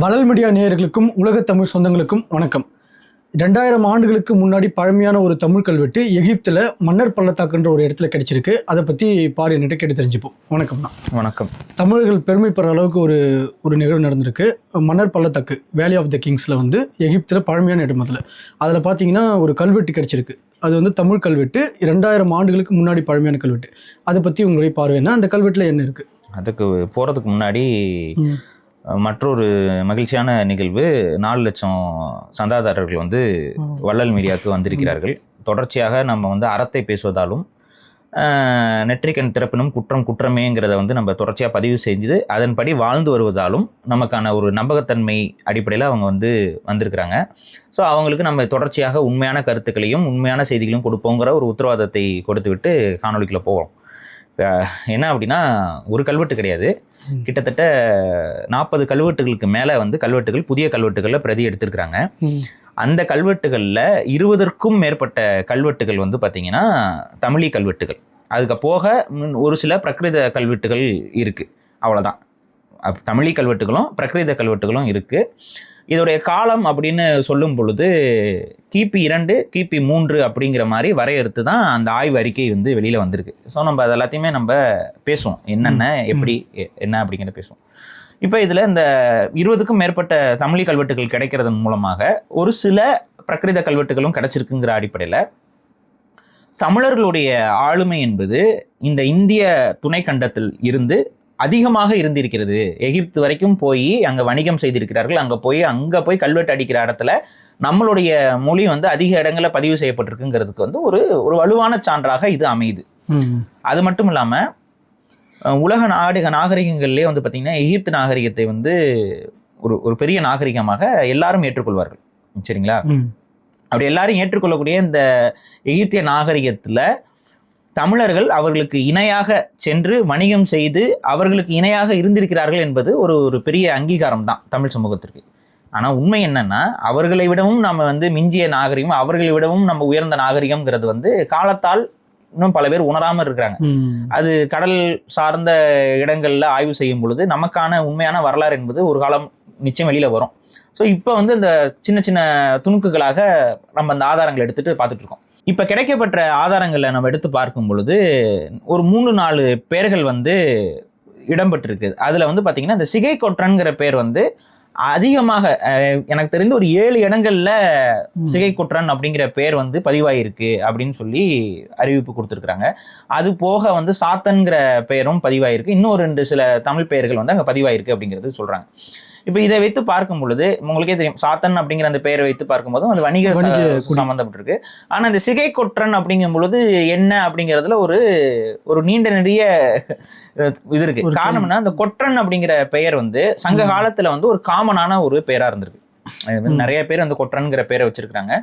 வளல் media நேயர்களுக்கும் உலக தமிழ் சொந்தங்களுக்கும் வணக்கம். 2000 ஆண்டுகளுக்கு முன்னாடி பழமையான ஒரு தமிழ் கல்வெட்டு எகிப்தில் மன்னர் பள்ளத்தாக்குன்ற ஒரு இடத்துல கிடைச்சிருக்கு. அதை பற்றி பாரின்ட்டு கேட்டு தெரிஞ்சுப்போம். வணக்கம்ண்ணா. வணக்கம். தமிழர்கள் பெருமைப்படுற அளவுக்கு ஒரு நிகழ்வு நடந்திருக்கு. மன்னர் பள்ளத்தாக்கு வேலி ஆஃப் த கிங்ஸில் எகிப்தில் பழமையான இடம். அதில் பார்த்தீங்கன்னா ஒரு கல்வெட்டு கிடைச்சிருக்கு. அது தமிழ் கல்வெட்டு, 2000 ஆண்டுகளுக்கு முன்னாடி பழமையான கல்வெட்டு. அதை பற்றி உங்களுடைய பார்வைன்னா அந்த கல்வெட்டில் என்ன இருக்குது? அதுக்கு போகிறதுக்கு முன்னாடி மற்றொரு மகிழ்ச்சியான நிகழ்வு, 4 லட்சம் சந்தாதாரர்கள் வள்ளல் மீடியாவுக்கு வந்திருக்கிறார்கள். தொடர்ச்சியாக நம்ம அறத்தை பேசுவதாலும் நெற்றிக்கண் திறப்பினும் குற்றம் குற்றமேங்கிறத நம்ம தொடர்ச்சியாக பதிவு செஞ்சு அதன்படி வாழ்ந்து வருவதாலும் நமக்கான ஒரு நம்பகத்தன்மை அடிப்படையில் அவங்க வந்திருக்கிறாங்க. ஸோ அவங்களுக்கு நம்ம தொடர்ச்சியாக உண்மையான கருத்துக்களையும் உண்மையான செய்திகளையும் கொடுப்போங்கிற ஒரு உத்தரவாதத்தை கொடுத்து விட்டு காணொலிக்குள்ளே போவோம். என்ன அப்படின்னா, ஒரு கல்வெட்டு கிடையாது, கிட்டத்தட்ட 40 கல்வெட்டுகளுக்கு மேலே கல்வெட்டுகள், புதிய கல்வெட்டுகளில் பிரதி எடுத்திருக்கிறாங்க. அந்த கல்வெட்டுகளில் 20க்கும் மேற்பட்ட கல்வெட்டுகள் பார்த்தீங்கன்னா தமிழி கல்வெட்டுகள். அதுக்கு போக ஒரு சில பிரகிருத கல்வெட்டுகள் இருக்குது, அவ்வளோதான். தமிழி கல்வெட்டுகளும் பிரகிருத கல்வெட்டுகளும் இருக்குது. இதோடைய காலம் அப்படின்னு சொல்லும் பொழுது கிபி 2, கிபி 3 அப்படிங்கிற மாதிரி வரையறுத்து தான் அந்த ஆய்வு அறிக்கை வெளியில் வந்திருக்கு. ஸோ நம்ம அது எல்லாத்தையுமே நம்ம பேசுவோம், என்னென்ன எப்படி என்ன அப்படிங்கிற பேசுவோம். இப்போ இதில் இந்த 20க்கும் மேற்பட்ட தமிழி கல்வெட்டுகள் கிடைக்கிறதன் மூலமாக ஒரு சில பிரகிருத கல்வெட்டுகளும் கிடைச்சிருக்குங்கிற அடிப்படையில் தமிழர்களுடைய ஆளுமை என்பது இந்த இந்திய துணை கண்டத்தில் இருந்து அதிகமாக இருந்திருக்கிறது. எகிப்து வரைக்கும் போய் அங்கே வணிகம் செய்திருக்கிறார்கள். அங்கே போய் கல்வெட்டு அடிக்கிற இடத்துல நம்மளுடைய மொழி அதிக இடங்களில் பதிவு செய்யப்பட்டிருக்குங்கிறதுக்கு ஒரு வலுவான சான்றாக இது அமையுது. அது மட்டும் இல்லாமல் உலக நாகரிகங்கள்லேயே பார்த்தீங்கன்னா எகிப்து நாகரிகத்தை ஒரு பெரிய நாகரிகமாக எல்லாரும் ஏற்றுக்கொள்வார்கள். சரிங்களா? அப்படி எல்லாரும் ஏற்றுக்கொள்ளக்கூடிய இந்த எகிப்திய நாகரிகத்தில் தமிழர்கள் அவர்களுக்கு இணையாக சென்று வணிகம் செய்து அவர்களுக்கு இணையாக இருந்திருக்கிறார்கள் என்பது ஒரு பெரிய அங்கீகாரம் தான் தமிழ் சமூகத்திற்கு. ஆனால் உண்மை என்னன்னா, அவர்களை விடவும் நம்ம மிஞ்சிய நாகரிகம், அவர்களை விடவும் நம்ம உயர்ந்த நாகரிகம்ங்கிறது காலத்தால் இன்னும் பல பேர் உணராமல் இருக்கிறாங்க. அது கடல் சார்ந்த இடங்கள்ல ஆய்வு செய்யும் பொழுது நமக்கான உண்மையான வரலாறு என்பது ஒரு காலம் நிச்சயம் வெளியில வரும். ஸோ இப்போ இந்த சின்ன சின்ன துணுக்குகளாக நம்ம அந்த ஆதாரங்களை எடுத்துட்டு பார்த்துட்டு இருக்கோம். இப்போ கிடைக்கப்பட்ட ஆதாரங்களை நம்ம எடுத்து பார்க்கும் பொழுது ஒரு 3-4 பேர்கள் இடம்பெற்றிருக்கு. அதில் பார்த்தீங்கன்னா இந்த சிகை கொற்றன்கிற பேர் அதிகமாக எனக்கு தெரிந்து ஒரு 7 இடங்கள்ல சிகை கொற்றன் அப்படிங்கிற பேர் பதிவாயிருக்கு அப்படின்னு சொல்லி அறிவிப்பு கொடுத்துருக்குறாங்க. அது போக சாத்தன்கிற பெயரும் பதிவாயிருக்கு. இன்னும் 2 சில தமிழ் பெயர்கள் அங்கே பதிவாயிருக்கு அப்படிங்கிறது சொல்றாங்க. இப்போ இதை வைத்து பார்க்கும் பொழுது உங்களுக்கே தெரியும், சாத்தன் அப்படிங்கிற அந்த பெயரை வைத்து பார்க்கும்போதும் அது வணிக சம்பந்தப்பட்டிருக்கு. ஆனால் இந்த சிகை கொற்றன் அப்படிங்கும் பொழுது என்ன அப்படிங்கிறதுல ஒரு நீண்ட நெடிய இது இருக்கு. காரணம்னா இந்த கொற்றன் அப்படிங்கிற பெயர் சங்க காலத்துல ஒரு காமனான ஒரு பெயரா இருந்திருக்கு. நிறைய பேர் கொற்றன்கிற பேரை வச்சிருக்கிறாங்க.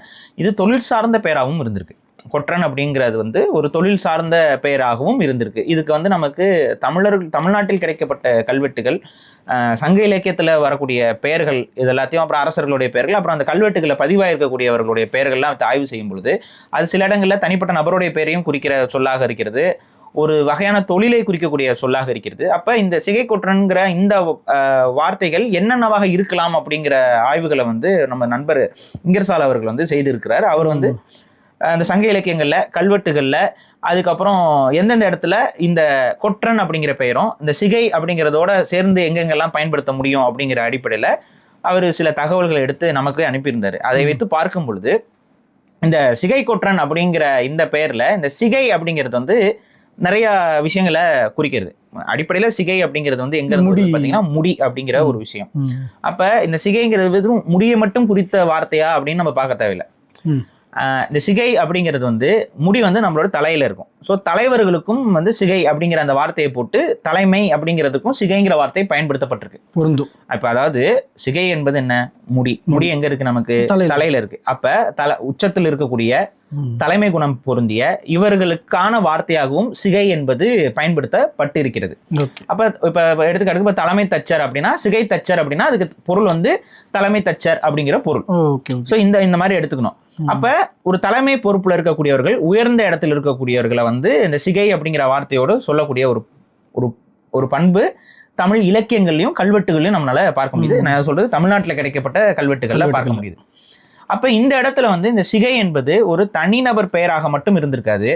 இது தொழில் சார்ந்த பெயராகவும் இருந்திருக்கு. கொற்றன் அப்படிங்கிறது ஒரு தொழில் சார்ந்த பெயராகவும் இருந்திருக்கு. இதுக்கு நமக்கு தமிழ்நாட்டில் கிடைக்கப்பட்ட கல்வெட்டுகள், சங்க இலக்கியத்தில் வரக்கூடிய பெயர்கள், இது எல்லாத்தையும், அப்புறம் அரசர்களுடைய பெயர்கள், அப்புறம் அந்த கல்வெட்டுகளை பதிவாயிருக்கக்கூடியவர்களுடைய பெயர்கள்லாம் ஆய்வு செய்யும் பொழுது அது சில இடங்களில் தனிப்பட்ட நபருடைய பெயரையும் குறிக்கிற சொல்லாக இருக்கிறது, ஒரு வகையான தொழிலை குறிக்கக்கூடிய சொல்லாக இருக்கிறது. அப்ப இந்த சிகை கொற்றன்கிற இந்த வார்த்தைகள் என்னென்னவாக இருக்கலாம் அப்படிங்கிற ஆய்வுகளை நம்ம நண்பர் இங்கர்சால் அவர்கள் செய்திருக்கிறார். அவர் அந்த சங்க இலக்கியங்கள்ல, கல்வெட்டுகள்ல, அதுக்கப்புறம் எந்தெந்த இடத்துல இந்த கொற்றன் அப்படிங்கிற பெயரும் இந்த சிகை அப்படிங்கிறதோட சேர்ந்து எங்கெங்கெல்லாம் பயன்படுத்த முடியும் அப்படிங்கிற அடிப்படையில அவர் சில தகவல்களை எடுத்து நமக்கு அனுப்பியிருந்தாரு. அதை வைத்து பார்க்கும் பொழுது இந்த சிகை கொற்றன் அப்படிங்கிற இந்த பெயர்ல இந்த சிகை அப்படிங்கிறது நிறைய விஷயங்களை குறிக்கிறது. அடிப்படையில சிகை அப்படிங்கிறது எங்க பாத்தீங்கன்னா முடி அப்படிங்கிற ஒரு விஷயம். அப்ப இந்த சிகைங்கிறது முடியை மட்டும் குறித்த வார்த்தையா அப்படின்னு நம்ம பார்க்க தேவையில்லை. இந்த சிகை அப்படிங்கிறது முடி நம்மளோட தலையில இருக்கும். ஸோ தலைவர்களுக்கும் சிகை அப்படிங்கிற அந்த வார்த்தையை போட்டு தலைமை அப்படிங்கிறதுக்கும் சிகைங்கிற வார்த்தை பயன்படுத்தப்பட்டிருக்கு. பொருந்தும். இப்ப அதாவது சிகை என்பது என்ன? முடி எங்க இருக்கு? நமக்கு தலையில இருக்கு. அப்ப உச்சத்தில் இருக்கக்கூடிய தலைமை குணம் பொருந்திய இவர்களுக்கான வார்த்தையாகவும் சிகை என்பது பயன்படுத்தப்பட்டு இருக்கிறது. அப்ப இப்ப எடுத்துக்காட்டுக்கு இப்ப தலைமை தச்சர் அப்படின்னா சிகை தச்சர் அப்படின்னா அதுக்கு பொருள் தலைமை தச்சர் அப்படிங்கிற பொருள். ஸோ இந்த மாதிரி எடுத்துக்கணும். அப்ப ஒரு தலைமை பொறுப்புல இருக்கக்கூடியவர்கள், உயர்ந்த இடத்துல இருக்கக்கூடியவர்களை இந்த சிகை அப்படிங்கிற வார்த்தையோடு சொல்லக்கூடிய ஒரு பண்பு தமிழ் இலக்கியங்கள்லையும் கல்வெட்டுகளையும் நம்மளால பார்க்க முடியுது. நான் சொல்றது தமிழ்நாட்டில் கிடைக்கப்பட்ட கல்வெட்டுகள்ல பார்க்க முடியுது. அப்ப இந்த இடத்துல வந்து இந்த சிகை என்பது ஒரு தனிநபர் பெயராக மட்டும் இருந்திருக்காது,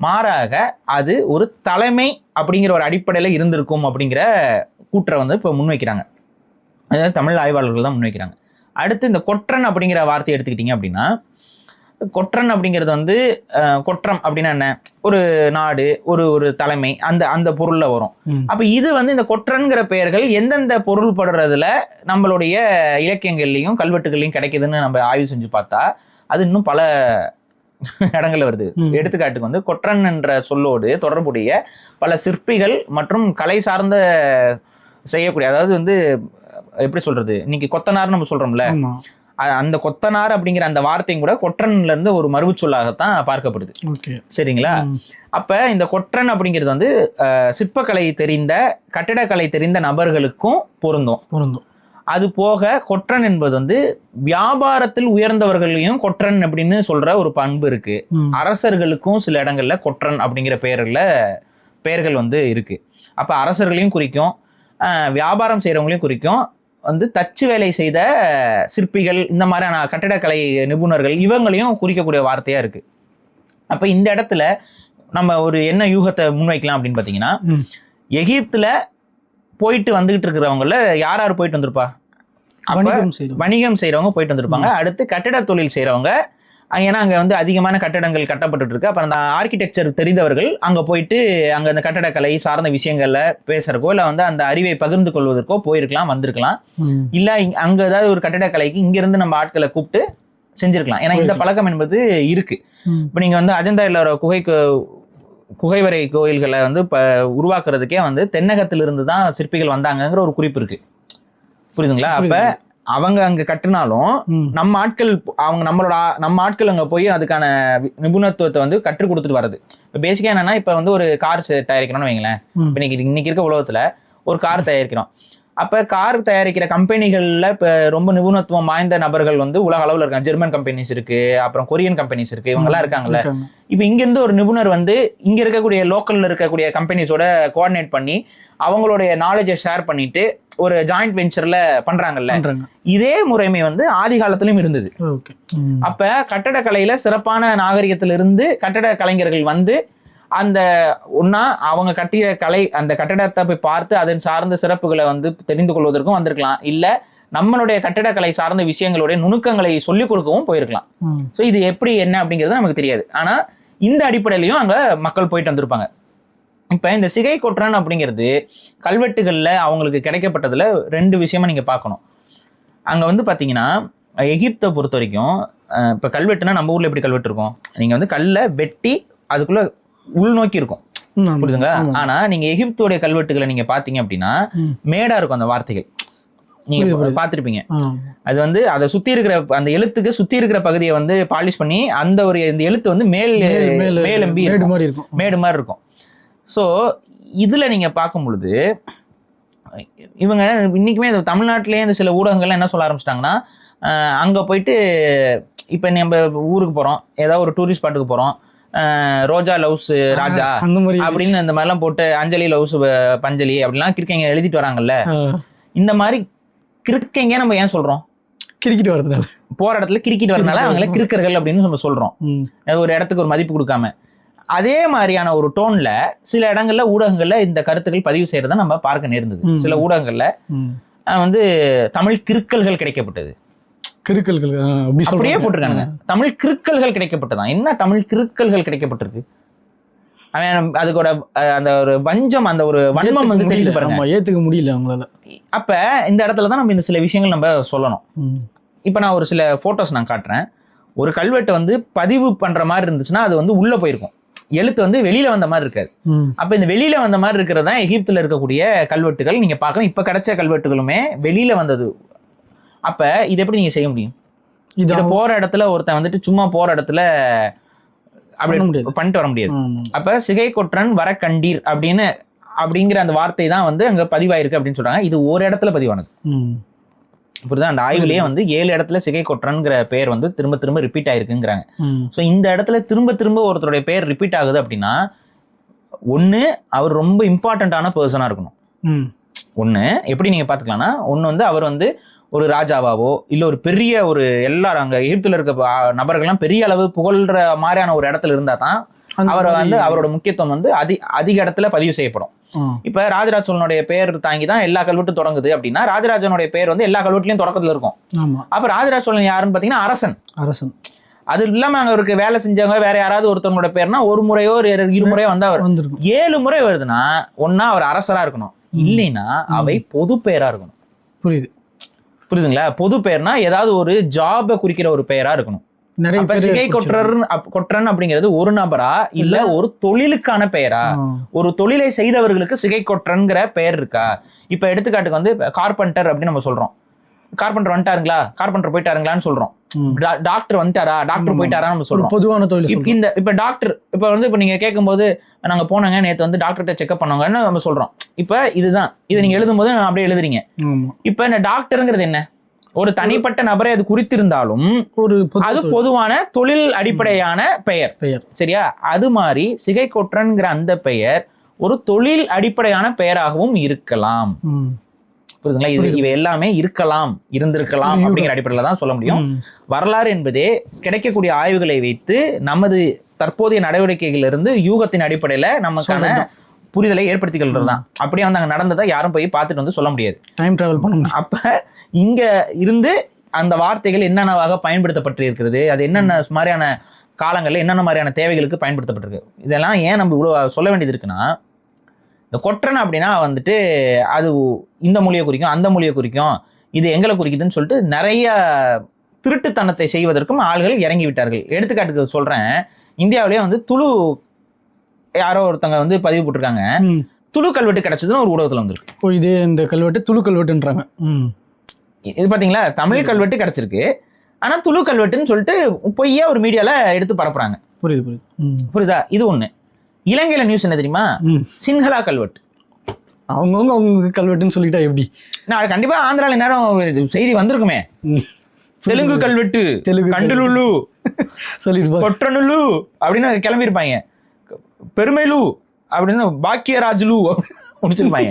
மாறாக அது ஒரு தலைமை அப்படிங்கிற ஒரு அடிப்படையில இருந்திருக்கும் அப்படிங்கிற கூற்றை வந்து இப்போ முன்வைக்கிறாங்க. அதாவது தமிழ் ஆய்வாளர்கள் தான் முன்வைக்கிறாங்க. அடுத்து இந்த கொற்றன் அப்படிங்கிற வார்த்தையை எடுத்துக்கிட்டீங்க அப்படின்னா, கொற்றன் அப்படிங்கிறது வந்து கொற்றம் அப்படின்னா என்ன, ஒரு நாடு, ஒரு ஒரு தலைமை, அந்த அந்த பொருள்ல வரும். அப்ப இது வந்து இந்த கொற்றன்கிற பெயர்கள் எந்தெந்த பொருள் படுறதுல நம்மளுடைய இலக்கியங்கள்லையும் கல்வெட்டுகள்லையும் கிடைக்குதுன்னு நம்ம ஆய்வு செஞ்சு பார்த்தா அது இன்னும் பல இடங்கள்ல வருது. எடுத்துக்காட்டுக்கு வந்து கொற்றன் என்ற சொல்லோடு தொடர்புடைய பல சிற்பிகள் மற்றும் கலை சார்ந்த செய்யக்கூடிய, அதாவது வந்து எப்படி சொல்றது, இன்னைக்கு கொத்தனார் நம்ம சொல்றோம்ல, அந்த கொத்தனார் அப்படிங்கிற அந்த வார்த்தையும் கூட கொற்றன்ல இருந்து ஒரு மறுவு சொல்லாகத்தான் பார்க்கப்படுது. சரிங்களா? அப்ப இந்த கொற்றன் அப்படிங்கிறது வந்து சிற்பக்கலை தெரிந்த, கட்டிடக்கலை தெரிந்த நபர்களுக்கும் பொருந்தும். அது போக கொற்றன் என்பது வந்து வியாபாரத்தில் உயர்ந்தவர்களையும் கொற்றன் அப்படின்னு சொல்ற ஒரு பண்பு இருக்கு. அரசர்களுக்கும் சில இடங்கள்ல கொற்றன் அப்படிங்கிற பெயர்கள் வந்து இருக்கு. அப்ப அரசர்களையும் குறிக்கும், வியாபாரம் செய்யறவங்களையும் குறிக்கும், வந்து தச்சு வேலை செய்த சிற்பிகள், இந்த மாதிரியான கட்டிடக்கலை நிபுணர்கள், இவங்களையும் குறிக்கக்கூடிய வார்த்தையா இருக்கு. அப்ப இந்த இடத்துல நம்ம ஒரு என்ன யூகத்தை முன்வைக்கலாம் அப்படின்னு பாத்தீங்கன்னா, எகிப்துல போயிட்டு வந்துகிட்டு இருக்கிறவங்கள யார் போயிட்டு வந்திருப்பா? வணிகம் செய்யறவங்க போயிட்டு வந்திருப்பாங்க. அடுத்து கட்டிட தொழில் செய்யறவங்க, ஏன்னா அங்க வந்து அதிகமான கட்டடங்கள் கட்டப்பட்டு இருக்கு. அப்ப அந்த ஆர்கிடெக்சர் தெரிந்தவர்கள் அங்க போயிட்டு அங்க அந்த கட்டடக்கலை சார்ந்த விஷயங்கள்ல பேசுறக்கோ இல்ல வந்து அந்த அறிவை பகிர்ந்து கொள்வதற்கோ போயிருக்கலாம், வந்திருக்கலாம். இல்ல அங்க ஏதாவது ஒரு கட்டடக்கலைக்கு இங்க இருந்து நம்ம ஆட்களை கூப்பிட்டு செஞ்சிருக்கலாம். ஏன்னா இந்த பழக்கம் என்பது இருக்கு. இப்ப நீங்க வந்து அஜந்தால குகைவரை கோயில்களை வந்து உருவாக்குறதுக்கே வந்து தென்னகத்திலிருந்து தான் சிற்பிகள் வந்தாங்கிற ஒரு குறிப்பு இருக்கு. புரியுதுங்களா? அப்ப அவங்க அங்க கட்டினாலும் நம்ம ஆட்கள் நம்ம ஆட்கள் அங்க போய் அதுக்கான நிபுணத்துவத்தை வந்து கற்றுக் கொடுத்துட்டு வர்றது. இப்ப பேசிக்கா என்னன்னா, இப்ப வந்து ஒரு கார் தயாரிக்கிறோம்னு வைங்களேன். இப்ப இன்னைக்கு இருக்க உலகத்துல ஒரு கார் தயாரிக்கிறோம். அப்ப கார் தயாரிக்கிற கம்பெனிகள்ல இப்ப ரொம்ப நிபுணத்துவம் வாய்ந்த நபர்கள் வந்து உலக அளவுல இருக்காங்க. ஜெர்மன் கம்பெனிஸ் இருக்கு, அப்புறம் கொரியன் கம்பெனிஸ் இருக்கு, இவங்க எல்லாம் இருக்காங்கல்ல. இப்ப இங்க இருந்து ஒரு நிபுணர் வந்து இங்க இருக்கக்கூடிய லோக்கல்ல இருக்கக்கூடிய கம்பெனிஸோட கோஆர்டினேட் பண்ணி அவங்களுடைய நாலேஜை ஷேர் பண்ணிட்டு ஒரு ஜாயிண்ட் வெஞ்சர்ல பண்றாங்கல்ல. இதே முறைமை வந்து ஆதி காலத்திலும் இருந்தது. அப்ப கட்டடக்கலையில சிறப்பான நாகரிகத்திலிருந்து கட்டட கலைஞர்கள் வந்து அந்த ஒன்னா அவங்க கட்டிய கலை அந்த கட்டடத்தை போய் பார்த்து அதன் சார்ந்த சிறப்புகளை வந்து தெரிந்து கொள்வதற்கும் வந்திருக்கலாம். இல்ல நம்மளுடைய கட்டடக்கலை சார்ந்த விஷயங்களுடைய நுணுக்கங்களை சொல்லிக் கொடுக்கவும் போயிருக்கலாம். சோ இது எப்படி என்ன அப்படிங்கிறது நமக்கு தெரியாது. ஆனா இந்த அடிப்படையிலையும் அங்க மக்கள் போயிட்டு வந்திருப்பாங்க. இப்ப இந்த சிகை கொற்றன் அப்படிங்கிறது கல்வெட்டுகள்ல அவங்களுக்கு கிடைக்கப்பட்டதுல 2 விஷயமா நீங்க பார்க்கணும். அங்க வந்து பாத்தீங்கன்னா எகிப்தை பொறுத்த வரைக்கும் இப்ப கல்வெட்டுனா நம்ம ஊர்ல எப்படி கல்வெட்டு இருக்கும், நீங்க வந்து கல்லை வெட்டி அதுக்குள்ள உள்நோக்கி இருக்கும், புரியுதுங்களா? ஆனா நீங்க எகிப்துடைய கல்வெட்டுகளை நீங்க பாத்தீங்க அப்படின்னா மேடா இருக்கும் அந்த வார்த்தைகள், நீங்க பாத்திருப்பீங்க. அது வந்து அதை சுத்தி இருக்கிற அந்த எழுத்துக்கு சுத்தி இருக்கிற பகுதியை வந்து பாலிஷ் பண்ணி அந்த ஒரு இந்த எழுத்து வந்து மேலெம்பி மேடு மாதிரி இருக்கும். ஸோ இதுல நீங்க பார்க்கும் பொழுது இவங்க இன்னைக்குமே தமிழ்நாட்டிலேயே இந்த சில ஊடகங்கள்லாம் என்ன சொல்ல ஆரம்பிச்சிட்டாங்கன்னா, அங்க போயிட்டு இப்ப நம்ம ஊருக்கு போறோம், ஏதாவது ஒரு டூரிஸ்ட் ஸ்பாட்டுக்கு போறோம், ரோஜா லவ்ஸ் ராஜா அப்படின்னு இந்த மாதிரிலாம் போட்டு அஞ்சலி லவ்ஸ் பஞ்சலி அப்படிலாம் கிறுக்கைங்க எழுதிட்டு வராங்கல்ல. இந்த மாதிரி கிறுக்கைங்க நம்ம ஏன் சொல்றோம்? கிரிக்கெட் வரதுனால, போற இடத்துல கிரிக்கெட் வரதுனால அவங்கள கிறுக்கர்கள் அப்படின்னு நம்ம சொல்றோம், ஒரு இடத்துக்கு ஒரு மதிப்பு கொடுக்காம. அதே மாதிரியான ஒரு டோன்ல சில இடங்கள்ல ஊடகங்கள்ல இந்த கருத்துக்கள் பதிவு செய்யறத நம்ம பார்க்க நேர்ந்தது. சில ஊடகங்கள்ல வந்து தமிழ் கிறுக்கல்கள் கிடைக்கப்பட்டது, கிறுக்கல்கள் அப்படியே போட்டிருக்காங்க. தமிழ் கிறுக்கல்கள் கிடைக்கப்பட்டதான். என்ன தமிழ் கிறுக்கல்கள் கிடைக்கப்பட்டிருக்கு? அதுக்கோட அந்த ஒரு வஞ்சம், அந்த ஒரு வன்மம் வந்து தெரியுது பாருங்க, ஏத்துக்க முடியல அவங்களால. அப்ப இந்த இடத்துலதான் நம்ம இந்த சில விஷயங்கள் நம்ம சொல்லணும். இப்ப நான் ஒரு சில போட்டோஸ் நான் காட்டுறேன். ஒரு கல்வெட்டு வந்து பதிவு பண்ற மாதிரி இருந்துச்சுன்னா அது வந்து உள்ள போயிருக்கும், எழுத்து வந்து வெளியில வந்த மாதிரி இருக்காது. அப்ப இந்த வெளியில வந்த மாதிரி இருக்கிறதா எகிப்துல இருக்கக்கூடிய கல்வெட்டுகள் நீங்க பார்க்கணும். இப்ப கிடைச்ச கல்வெட்டுகளுமே வெளியில வந்தது. அப்ப இது எப்படி நீங்க செய்ய முடியும்? இத போற இடத்துல ஒருத்தன் வந்துட்டு சும்மா போற இடத்துல அப்படி பண்ணிட்டு வர முடியாது. அப்ப சிகை கொற்றன் வர கண்டீர் அப்படிங்கிற அந்த வார்த்தை தான் வந்து அங்க பதிவாயிருக்கு அப்படின்னு சொல்றாங்க. இது ஒரு இடத்துல பதிவானது. இப்படிதான் அந்த ஆய்வுலயே வந்து 7 இடத்துல சிகை கொற்றன்ங்கிற பேர் வந்து திரும்ப திரும்ப ரிப்பீட் ஆயிருக்குங்கிறாங்க. சோ இந்த இடத்துல திரும்ப திரும்ப ஒருத்தருடைய பேர் ரிப்பீட் ஆகுது அப்படின்னா, ஒண்ணு அவர் ரொம்ப இம்பார்ட்டன்டான பர்சனா இருக்கணும். ஒண்ணு எப்படி நீங்க பாத்துக்கலாம்னா, ஒண்ணு வந்து அவர் வந்து ஒரு ராஜாவாவோ இல்ல ஒரு பெரிய ஒரு எல்லாரும் அங்க எகிப்துல இருக்க நபர்கள்லாம் பெரிய அளவு புகழ்ற மாதிரியான ஒரு இடத்துல இருந்தா தான் அவர் வந்து அவரோட முக்கியத்துவம் வந்து அதிக இடத்துல பதிவு செய்யப்படும். இப்ப ராஜராஜ சோழனுடைய பேர் தாங்கி தான் எல்லா கல்வெட்டும் தொடங்குது அப்படின்னா ராஜராஜனுடைய பேர் வந்து எல்லா கல்வெட்டுலயும் தொடக்கத்துல இருக்கும். ஆமா. அப்ப ராஜராஜ சோழன் யாருன்னு பாத்தீங்கன்னா அரசன். அது இல்லாம அவருக்கு வேலை செஞ்சவங்க வேற யாராவது ஒருத்தவங்களோட பேர்னா ஒரு முறையோ இருமுறையோ வந்து அவர் 7 முறை வருதுன்னா ஒன்னா அவர் அரசரா இருக்கணும், இல்லைன்னா அவை பொது பேரா இருக்கணும். புரியுதுங்களா? பொது பேர்னா ஏதாவது ஒரு ஜாபை குறிக்கிற ஒரு பெயரா இருக்கணும். சிகை கொற்றன் அப்படிங்கிறது ஒரு நபரா இல்ல ஒரு தொழிலுக்கான பெயரா? ஒரு தொழிலை செய்தவர்களுக்கு சிகை கொற்றன்ங்கிற பெயர் இருக்கா? இப்ப எடுத்துக்காட்டுக்கு வந்து கார்பெண்டர் அப்படின்னு நம்ம சொல்றோம். கார்பெண்டர் வந்துட்டாருங்களா, கார்பெண்டர் போயிட்டாருங்களான்னு சொல்றோம். டாக்டர் வந்துட்டாரா, டாக்டர் போயிட்டாரா நம்ம சொல்றோம். பொதுவான தொழில். இப்ப டாக்டர் இப்ப நீங்க கேட்கும் போது நாங்க போனாங்க நேத்து வந்து டாக்டர்கிட்ட செக்அப் பண்ணவங்கன்னு நம்ம சொல்றோம். இப்ப இதுதான் இதை நீங்க எழுதும் போது அப்படியே எழுதுறீங்க. இப்ப இந்த டாக்டருங்கிறது என்ன? ஒரு தனிப்பட்ட நபரை அது குறித்திருந்தாலும் அது பொதுவான தொழில் அடிப்படையான பெயர். சரியா? அது மாதிரி சிகை கொற்றன்கிற அந்த பெயர் ஒரு தொழில் அடிப்படையான பெயராகவும் இருக்கலாம். புரியுதுங்களா? இவை எல்லாமே இருக்கலாம், இருந்திருக்கலாம் அப்படிங்கிற அடிப்படையில தான் சொல்ல முடியும். வரலாறு என்பதே கிடைக்கக்கூடிய ஆய்வுகளை வைத்து நமது தற்போதைய நடவடிக்கைகள் இருந்து யூகத்தின் அடிப்படையில நமக்கான புரிதலை ஏற்படுத்திக்கிறது தான். அப்படியே வந்து அங்க நடந்ததை யாரும் போய் பார்த்துட்டு வந்து சொல்ல முடியாது. டைம் டிராவல் பண்ணணும். அப்ப இங்க இருந்து அந்த வார்த்தைகள் என்னென்னவாக பயன்படுத்தப்பட்டு இருக்கிறது, அது என்னென்ன மாதிரியான காலங்கள்ல என்னென்ன மாதிரியான தேவைகளுக்கு பயன்படுத்தப்பட்டிருக்கு, இதெல்லாம் ஏன் நம்ம இவ்வளவு சொல்ல வேண்டியது இருக்குன்னா, இந்த கொற்றன் அப்படின்னா வந்துட்டு அது இந்த மொழியை குறிக்கும், அந்த மொழியை குறிக்கும், இது எங்களை குறிக்குதுன்னு சொல்லிட்டு நிறைய திருட்டுத்தனத்தை செய்வதற்கும் ஆள்கள் இறங்கி விட்டார்கள். எடுத்துக்காட்டுக்கு சொல்றேன், இந்தியாவிலேயே வந்து துளு யாரோ ஒருத்தங்க வந்து பதிவு போட்டிருக்காங்க, துளு கல்வெட்டு கிடைச்சதுன்னு ஒரு ஊடகத்துல வந்துருக்கு. இது இந்த கல்வெட்டு துளு கல்வெட்டுன்றாங்க. இது பாத்தீங்களா, தமிழ் கல்வெட்டு கிடைச்சிருக்கு, ஆனா துளு கல்வெட்டுன்னு சொல்லிட்டு பொய்யா ஒரு மீடியால எடுத்து பரப்புறாங்க. புரியுதா? இது ஒண்ணு. இலங்கையில நியூஸ் என்ன தெரியுமா? சிங்களா கல்வெட்டு. அவங்க கல்வெட்டுன்னு சொல்லிட்டா எப்படி? நான் கண்டிப்பா ஆந்திரால நேரம் செய்தி வந்திருக்குமே. தெலுங்கு கல்வெட்டு, கண்டுலுலு சொல்லிட்டு கொற்றனுலு அப்படின்னு கிளம்பியிருப்பாங்க. பெருமைலு அப்படின்னு பாக்கியராஜ்லு முடிச்சிருப்பாங்க.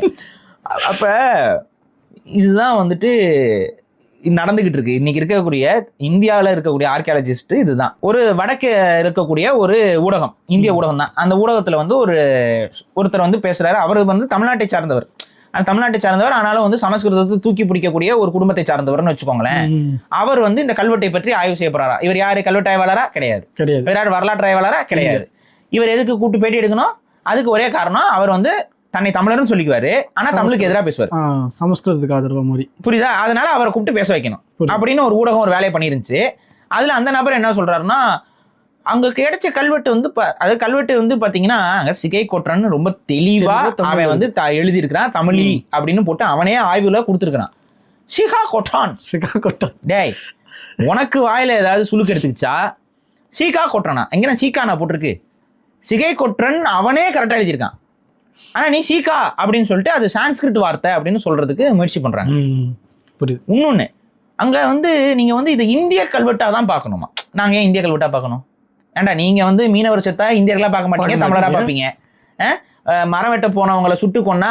அப்ப இதுதான் வந்துட்டு நடந்துகிட்டு இருக்கு. இன்னைக்கு இருக்கக்கூடிய இந்தியாவில் இருக்கக்கூடிய ஆர்கியாலஜிஸ்ட் இதுதான். ஒரு வடக்கு இருக்கக்கூடிய ஒரு ஊடகம், இந்திய ஊடகம் தான். அந்த ஊடகத்துல வந்து ஒருத்தர் வந்து பேசுறாரு. அவர் வந்து தமிழ்நாட்டை சார்ந்தவர். அந்த தமிழ்நாட்டை சார்ந்தவர், ஆனாலும் வந்து சமஸ்கிருதத்தை தூக்கி பிடிக்கக்கூடிய ஒரு குடும்பத்தை சார்ந்தவர்னு வச்சுக்கோங்களேன். அவர் வந்து இந்த கல்வெட்டை பற்றி ஆய்வு செய்யப்படுறாரா? இவர் யாரு? கல்வெட்டு ஆய்வாளரா? கிடையாது. இவர் யாரு? வரலாற்று ஆய்வாளரா? கிடையாது. இவர் எதுக்கு கூட்டு பேட்டி எடுக்கணும்? அதுக்கு ஒரே காரணம், அவர் வந்து தன்னை தமிழர்னு சொல்லிக்குவாரு, ஆனா தமிழுக்கு எதிராக பேசுவார், சமஸ்கிருதத்துக்கு ஆதரவா மாதிரி. புரியுதா? அதனால அவரை கூப்பிட்டு பேச வைக்கணும் அப்படின்னு ஒரு ஊடகம் ஒரு வேலையை பண்ணிருந்துச்சு. அதுல அந்த நபர் என்ன சொல்றாருன்னா, அங்க கிடைச்ச கல்வெட்டு வந்து கல்வெட்டு வந்து பாத்தீங்கன்னா அங்க சிகை கொற்றன்னு ரொம்ப தெளிவா அவன் வந்து எழுதி இருக்கிறான், தமிழி அப்படின்னு போட்டு அவனே ஆய்வுல கொடுத்துருக்கான். சிகா கொட்டான். டேய், உனக்கு வாயில ஏதாவது சுழுக்கு எடுத்துக்கிச்சா? சீகா கொற்றனா? எங்கன்னா சீக்கானா போட்டிருக்கு, சிகை கொற்றன் அவனே கரெக்டா எழுதியிருக்கான். ஆனா நீ சீகா அப்படின்னு சொல்லிட்டு அது சான்ஸ்கிரிட் வார்த்தை அப்படின்னு சொல்றதுக்கு முயற்சி பண்றாங்க. இன்னொன்னு, அங்க வந்து நீங்க வந்து இது இந்திய கல்வெட்டா தான் பார்க்கணுமா? நாங்க ஏன் இந்திய கல்வெட்டா பார்க்கணும்? ஏண்டா, நீங்க வந்து மீனவர் செத்தா இந்தியர்களா பார்க்க மாட்டீங்க, தமிழரா பார்ப்பீங்க. மரம் வெட்ட போனவங்களை சுட்டு கொன்னா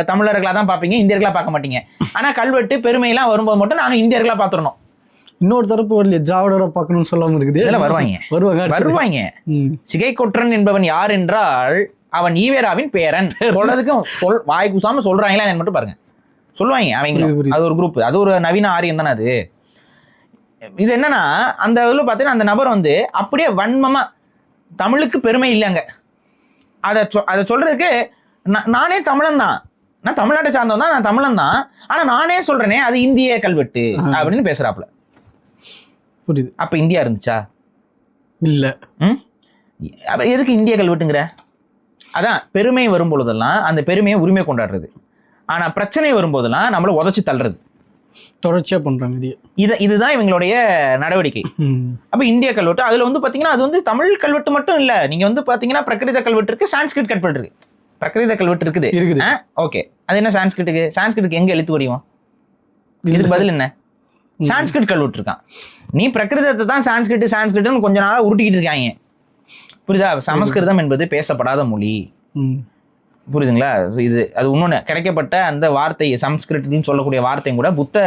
தமிழர்களா தான் பார்ப்பீங்க, இந்தியர்களா பார்க்க மாட்டீங்க. ஆனா கல்வெட்டு பெருமையெல்லாம் வரும்போது மட்டும் நாங்க இந்தியர்களா பார்த்துடணும். இன்னொரு தரப்பு வரலையே, திராவிடரை பார்க்கணும்னு சொல்லாம இருக்குது. வருவாங்க. சிகை கொற்றன் என்பவன் யார் என்றால் அவன் ஈவேராவின் பேரன். சொல்றதுக்கு வாய் கூசாம சொல்றாங்களா மட்டும் பாருங்க, சொல்லுவாங்க அவங்க. அது ஒரு குரூப், அது ஒரு நவீன ஆரியம் தானே அது. இது என்னன்னா, அந்த இதுல பாத்தீங்கன்னா அந்த நபர் வந்து அப்படியே வன்மமா தமிழுக்கு பெருமை இல்லைங்க அதை சொல்றதுக்கு, நானே தமிழன் தான், நான் தமிழ்நாட்டை சார்ந்தவன் தான், நான் தமிழன் தான், ஆனா நானே சொல்றேனே அது இந்திய கல்வெட்டு அப்படின்னு பேசுறாப்புல. புரியுது? அப்ப இந்தியா இருந்துச்சா? இல்ல. அப்ப எதுக்கு இந்திய கல்வெட்டுங்கிற? அதான் பெருமை வரும் பொழுதெல்லாம் அந்த பெருமையை உரிமை கொண்டாடுறது, ஆனா பிரச்சனை வரும்போதெல்லாம் நம்மள உதச்சி தள்ளுறது தொடர்ச்சியா பண்றாங்க. இதுதான் இவங்களுடைய நடவடிக்கை. அப்ப இந்திய கல்வெட்டு அதுல வந்து பாத்தீங்கன்னா அது வந்து தமிழ் கல்வெட்டு மட்டும் இல்ல. நீங்க வந்து பாத்தீங்கன்னா பிரகிருத கல்வெட்டு இருக்கு, சான்ஸ்கிரிட் கல்வெட்டு இருக்கு. பிரகிருத கல்வெட்டு இருக்குது. ஓகே, அது என்ன சான்ஸ்கிரிட்டுக்கு? சான்ஸ்கிரிட்டுக்கு எங்க எழுத்து வடிவம்? இதுக்கு பதில் என்ன? சான்ஸ்கிரிட் கல்வெட்டு இருக்கான். நீ பிரகிருதத்தை தான் சான்ஸ்கிரிட்னு கொஞ்ச நாளா உருட்டிக்கிட்டு இருக்காங்க. புரியுதா? சமஸ்கிருதம் என்பது பேசப்படாத மொழி. புரியுதுங்களா? இது அது இன்னொன்று கிடைக்கப்பட்ட அந்த வார்த்தை சம்ஸ்கிருட்னு சொல்லக்கூடிய வார்த்தையும் கூட புத்த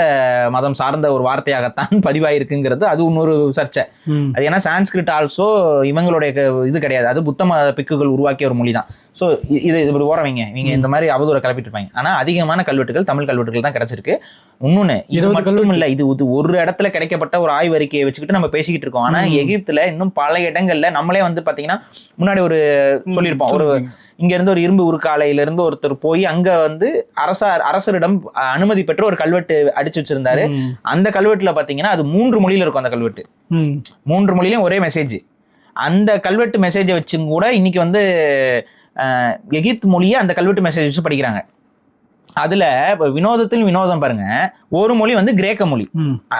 மதம் சார்ந்த ஒரு வார்த்தையாகத்தான் பதிவாயிருக்குங்கிறது அது இன்னொரு சர்ச்சை. அது ஏன்னா சான்ஸ்கிரிட் ஆல்சோ இவங்களுடைய இது கிடையாது, அது புத்த மத பிக்குகள் உருவாக்கிய ஒரு மொழி தான். ஸோ இது இப்படி ஓரவைங்க இவங்க இந்த மாதிரி அவதூறை கிளப்பிட்டு இருப்பாங்க. ஆனால் அதிகமான கல்வெட்டுகள் தமிழ் கல்வெட்டுகள் தான் கிடைச்சிருக்கு. இன்னொன்னு இது மட்டும் இல்லை, இது ஒரு இடத்துல கிடைக்கப்பட்ட ஒரு ஆய்வறிக்கையை வச்சுக்கிட்டு நம்ம பேசிக்கிட்டு இருக்கோம். ஆனால் எகிப்துல இன்னும் பல இடங்கள்ல நம்மளே வந்து பாத்தீங்கன்னா முன்னாடி ஒரு சொல்லியிருப்போம், ஒரு இங்க இருந்து ஒரு இரும்பு உருக்காலையில இருந்து ஒருத்தர் போய் அங்க வந்து அரசரிடம் அனுமதி பெற்று ஒரு கல்வெட்டு அடிச்சு வச்சிருந்தாரு. அந்த கல்வெட்டுல பாத்தீங்கன்னா அது 3 மொழியில இருக்கும். அந்த கல்வெட்டு 3 மொழியிலும் ஒரே மெசேஜ். அந்த கல்வெட்டு மெசேஜை வச்சும் கூட இன்னைக்கு வந்து எகிப்து மொழியை அந்த கல்வெட்டு மெசேஜ் வச்சு படிக்கிறாங்க. அதுல வினோதத்தில் வினோதம் பாருங்க, ஒரு மொழி வந்து கிரேக்க மொழி.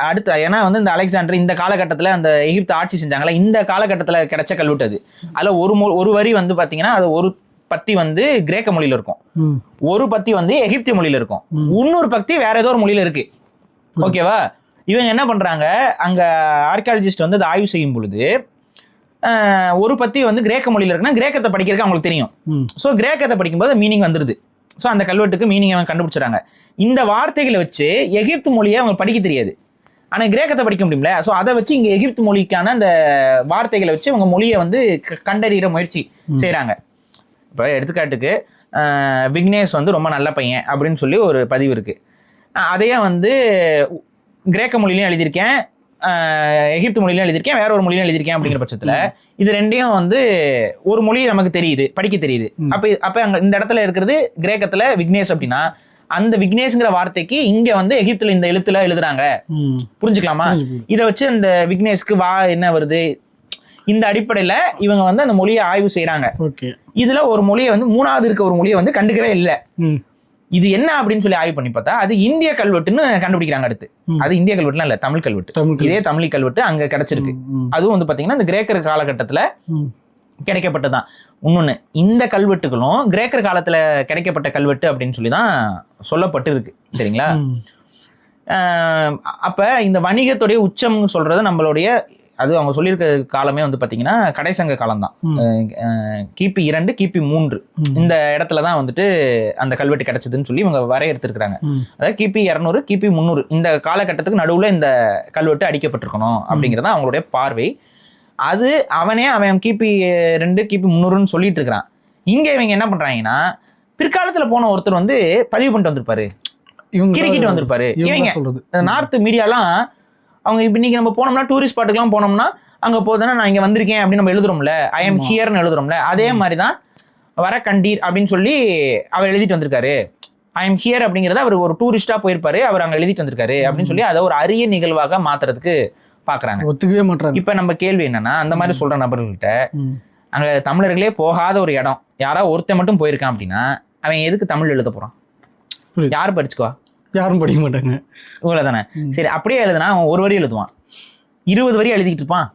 அடுத்து ஏன்னா வந்து இந்த அலெக்சாண்டர் இந்த காலகட்டத்துல அந்த எகிப்து ஆட்சி செஞ்சாங்களா, இந்த காலகட்டத்துல கிடைச்ச கல்வெட்டு அது. அதுல ஒரு வரி வந்து பாத்தீங்கன்னா அது ஒரு பத்தி வந்து கிரேக்க மொழியில இருக்கும், ஒரு பத்தி வந்து எகிப்திய மொழியில இருக்கும், இன்னொரு பத்தி வேற ஏதோ ஒரு மொழியில இருக்கு. ஓகேவா? இவங்க என்ன பண்றாங்க, அங்க ஆர்கியாலஜிஸ்ட் வந்து அதை ஆய்வு செய்யும் பொழுது ஒரு பத்தி வந்து கிரேக்க மொழியில இருக்குன்னா கிரேக்கத்தை படிக்கிறதுக்கு அவங்களுக்கு தெரியும். ஸோ கிரேக்கத்தை படிக்கும்போது மீனிங் வந்துருது. ஸோ அந்த கல்வெட்டுக்கு மீனிங் அவங்க கண்டுபிடிச்சிடறாங்க. இந்த வார்த்தைகளை வச்சு எகிப்து மொழியை அவங்க படிக்க தெரியாது, ஆனால் கிரேக்கத்தை படிக்க முடியும்ல. ஸோ அதை வச்சு இங்கே எகிப்து மொழிக்கான அந்த வார்த்தைகளை வச்சு அவங்க மொழியை வந்து கண்டறிகிற முயற்சி செய்கிறாங்க. இப்போ எடுத்துக்காட்டுக்கு விக்னேஷ் வந்து ரொம்ப நல்ல பையன் அப்படின்னு சொல்லி ஒரு பதிவு இருக்குது. அதையே வந்து கிரேக்க மொழியிலையும் எழுதியிருக்கேன், எகிப்து மொழியிலும் எழுதியிருக்கேன், வேற ஒரு மொழியிலும் எழுதியிருக்கேன். அப்படிங்கிற பட்சத்துல இது ரெண்டையும் வந்து ஒரு மொழி நமக்கு தெரியுது, படிக்க தெரியுது. அப்ப அங்க இந்த இடத்துல இருக்கிறது கிரேக்கத்துல விக்னேஷ் அப்படின்னா அந்த விக்னேஷ்ங்கிற வார்த்தைக்கு இங்க வந்து எகிப்துல இந்த எழுத்துல எழுதுறாங்க. புரிஞ்சுக்கலாமா? இதை வச்சு அந்த விக்னேஷ்க்கு வா என்ன வருது, இந்த அடிப்படையில இவங்க வந்து அந்த மொழியை ஆய்வு செய்யறாங்க. இதுல ஒரு மொழியை வந்து மூணாவது இருக்க ஒரு மொழியை வந்து கண்டுக்கவே இல்லை. இது என்ன அப்படின்னு சொல்லி ஆய்வு பண்ணி பார்த்தா அது இந்திய கல்வெட்டுன்னு கண்டுபிடிக்கிறாங்க. அடுத்து அது இந்திய கல்வெட்டுலாம் இல்ல, தமிழ் கல்வெட்டு. இதே தமிழ் கல்வெட்டு அங்க கிடைச்சிருக்கு. அதுவும் வந்து பாத்தீங்கன்னா இந்த கிரேக்கர் காலகட்டத்துல கிடைக்கப்பட்டதுதான். இன்னொன்னு, இந்த கல்வெட்டுகளும் கிரேக்கர் காலத்துல கிடைக்கப்பட்ட கல்வெட்டு அப்படின்னு சொல்லி தான் சொல்லப்பட்டு இருக்கு. சரிங்களா? அப்ப இந்த வணிகத்துடைய உச்சம் சொல்றது நம்மளுடைய அது அவங்க சொல்லியிருக்க காலமே வந்து பாத்தீங்கன்னா கடைசங்க காலம் தான். கிபி 2 கிபி 3 இந்த இடத்துல தான் வந்துட்டு அந்த கல்வெட்டு கிடைச்சதுன்னு சொல்லி இவங்க வரையறுத்திருக்கிறாங்க. அதாவது கிபி 200 கிபி 300 இந்த காலகட்டத்துக்கு நடுவுல இந்த கல்வெட்டு அடிக்கப்பட்டிருக்கணும் அப்படிங்கிறதான் அவங்களுடைய பார்வை. அது அவன் கிபி 2 கிபி 300ன்னு சொல்லிட்டு இருக்கிறான். இங்க இவங்க என்ன பண்றாங்கன்னா பிற்காலத்துல போன ஒருத்தர் வந்து பதிவு பண்ணிட்டு வந்திருப்பாரு, கிரிக்கிட்டு வந்திருப்பாரு. இவங்க நார்த் மீடியாலாம் அவங்க இப்ப இன்னைக்கு நம்ம போனோம்னா டூரிஸ்ட் ஸ்பாட்டுக்குலாம் போனோம்னா அங்க போதுன்னா நான் இங்க வந்திருக்கேன் அப்படின்னு நம்ம எழுதுறோம்ல, ஐ எம் ஹியர்னு எழுதுறோம்ல, அதே மாதிரிதான் வர கண்டீர் அப்படின்னு சொல்லி அவர் எழுதிட்டு வந்திருக்காரு. ஐ எம் ஹியர் அப்படிங்கறத அவர் ஒரு டூரிஸ்டா போயிருப்பாரு, அவர் அங்க எழுதிட்டு வந்திருக்காரு அப்படின்னு சொல்லி அதை ஒரு அரிய நிகழ்வாக மாத்துறதுக்கு பாக்குறாங்க. ஒத்துக்கவே மாட்டாங்க. இப்ப நம்ம கேள்வி என்னன்னா, அந்த மாதிரி சொல்ற நபர்கள்கிட்ட அங்க தமிழர்களே போகாத ஒரு இடம் யாராவது ஒருத்தன் மட்டும் போயிருக்கான் அப்படின்னா அவன் எதுக்கு தமிழ் எழுத போறான்? யாரு படிச்சுக்குவா? யாரும் படிக்க மாட்டாங்க. இவ்வளவுதானே. சரி, அப்படியே எழுதுனா அவன் ஒரு வரி எழுதுவான், 20 வரி எழுதிக்கிட்டு இருப்பான்.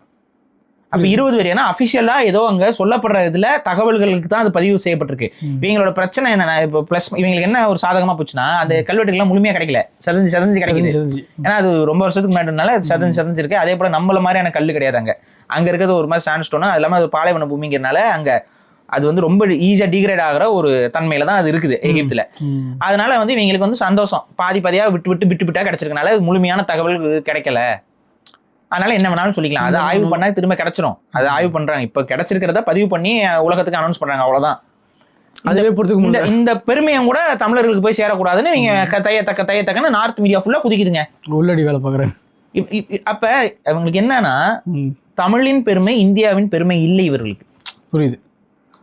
அப்ப 20 வரி ஏன்னா அபிஷியலா ஏதோ அங்க சொல்லப்படுற இதுல தகவல்களுக்கு தான் அது பதிவு செய்யப்பட்டிருக்கு. இவங்களோட பிரச்சனை என்னன்னா, இப்போ பிளஸ் இவங்களுக்கு என்ன ஒரு சாதகமா போச்சுன்னா அந்த கல்வெட்டுகள்லாம் முழுமையா கிடைக்கல, செதஞ்சு கிடைக்குது. ஏன்னா அது ரொம்ப வருஷத்துக்கு முன்னாடினால செதஞ்சிருக்கு. அதே போல நம்மள மாதிரியான கல்லு கிடையாது அங்க இருக்கிறது ஒரு மாதிரி சாண்ட்ஸ்டோன். அது இல்லாம அது பாலைவன பூமிங்கிறதுனால அங்க அது வந்து ரொம்ப ஈஸியா டிகிரேட் ஆகிற ஒரு தன்மையில தான் அது இருக்குது எகிப்துல. அதனால வந்து இவங்களுக்கு வந்து சந்தோஷம், பாதியா விட்டு கிடைச்சிருக்கனால முழுமையான தகவல் கிடைக்கல. அதனால என்ன வேணாலும் சொல்லிக்கலாம், அதை ஆய்வு பண்ணா திரும்ப கிடைச்சிரும். அதை ஆய்வு பண்றாங்க, இப்ப கிடைச்சிருக்கிறத பதிவு பண்ணி உலகத்துக்கு அனௌன்ஸ் பண்றாங்க, அவ்வளவுதான். இந்த பெருமையும் கூட தமிழர்களுக்கு போய் சேரக்கூடாதுன்னு நீங்க தையத்தக்கன்னு நார்த் மீடியா ஃபுல்லா குதிக்குதுங்க, உள்ளடி வேலை பாக்குறேன். அப்ப அவங்களுக்கு என்னன்னா தமிழின் பெருமை இந்தியாவின் பெருமை இல்லை இவர்களுக்கு.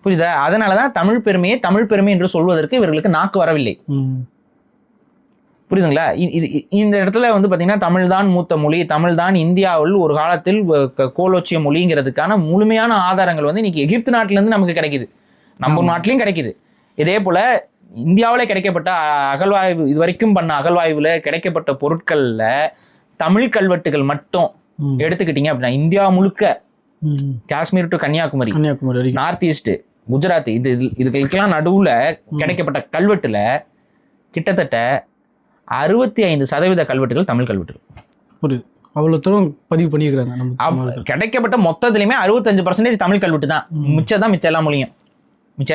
புரியுதா? அதனாலதான் தமிழ் பெருமை என்று சொல்வதற்கு இவர்களுக்கு நாக்கு வரவில்லை. புரியுதுங்களா? இந்த இடத்துல வந்து பாத்தீங்கன்னா தமிழ் தான் மூத்த மொழி, தமிழ் தான் இந்தியாவில் ஒரு காலத்தில் கோலோச்சிய மொழிங்கிறதுக்கான முழுமையான ஆதாரங்கள் வந்து இன்னைக்கு எகிப்து நாட்டுல இருந்து நமக்கு கிடைக்குது, நம்ம நாட்டிலையும் கிடைக்குது. இதே போல இந்தியாவில கிடைக்கப்பட்ட அகழ்வாய்வு, இது வரைக்கும் பண்ண அகழ்வாய்வுல கிடைக்கப்பட்ட பொருட்கள்ல தமிழ் கல்வெட்டுகள் மட்டும் எடுத்துக்கிட்டீங்க அப்படின்னா இந்தியா முழுக்க Kashmir to Kanyakumari, north east, Gujarat, இதுக்கெல்லாம் நடுவுல கிடைக்கப்பட்ட கல்வெட்டுல கிட்டத்தட்ட 65% கல்வெட்டுகள் தமிழ் கல்வெட்டுகள். புரியுது, அவ்வளவு தூரம் பதிவு பண்ணியிருக்காங்க. கிடைக்கப்பட்ட மொத்தத்திலுமே 65% தமிழ் கல்வெட்டு தான். மிச்சம்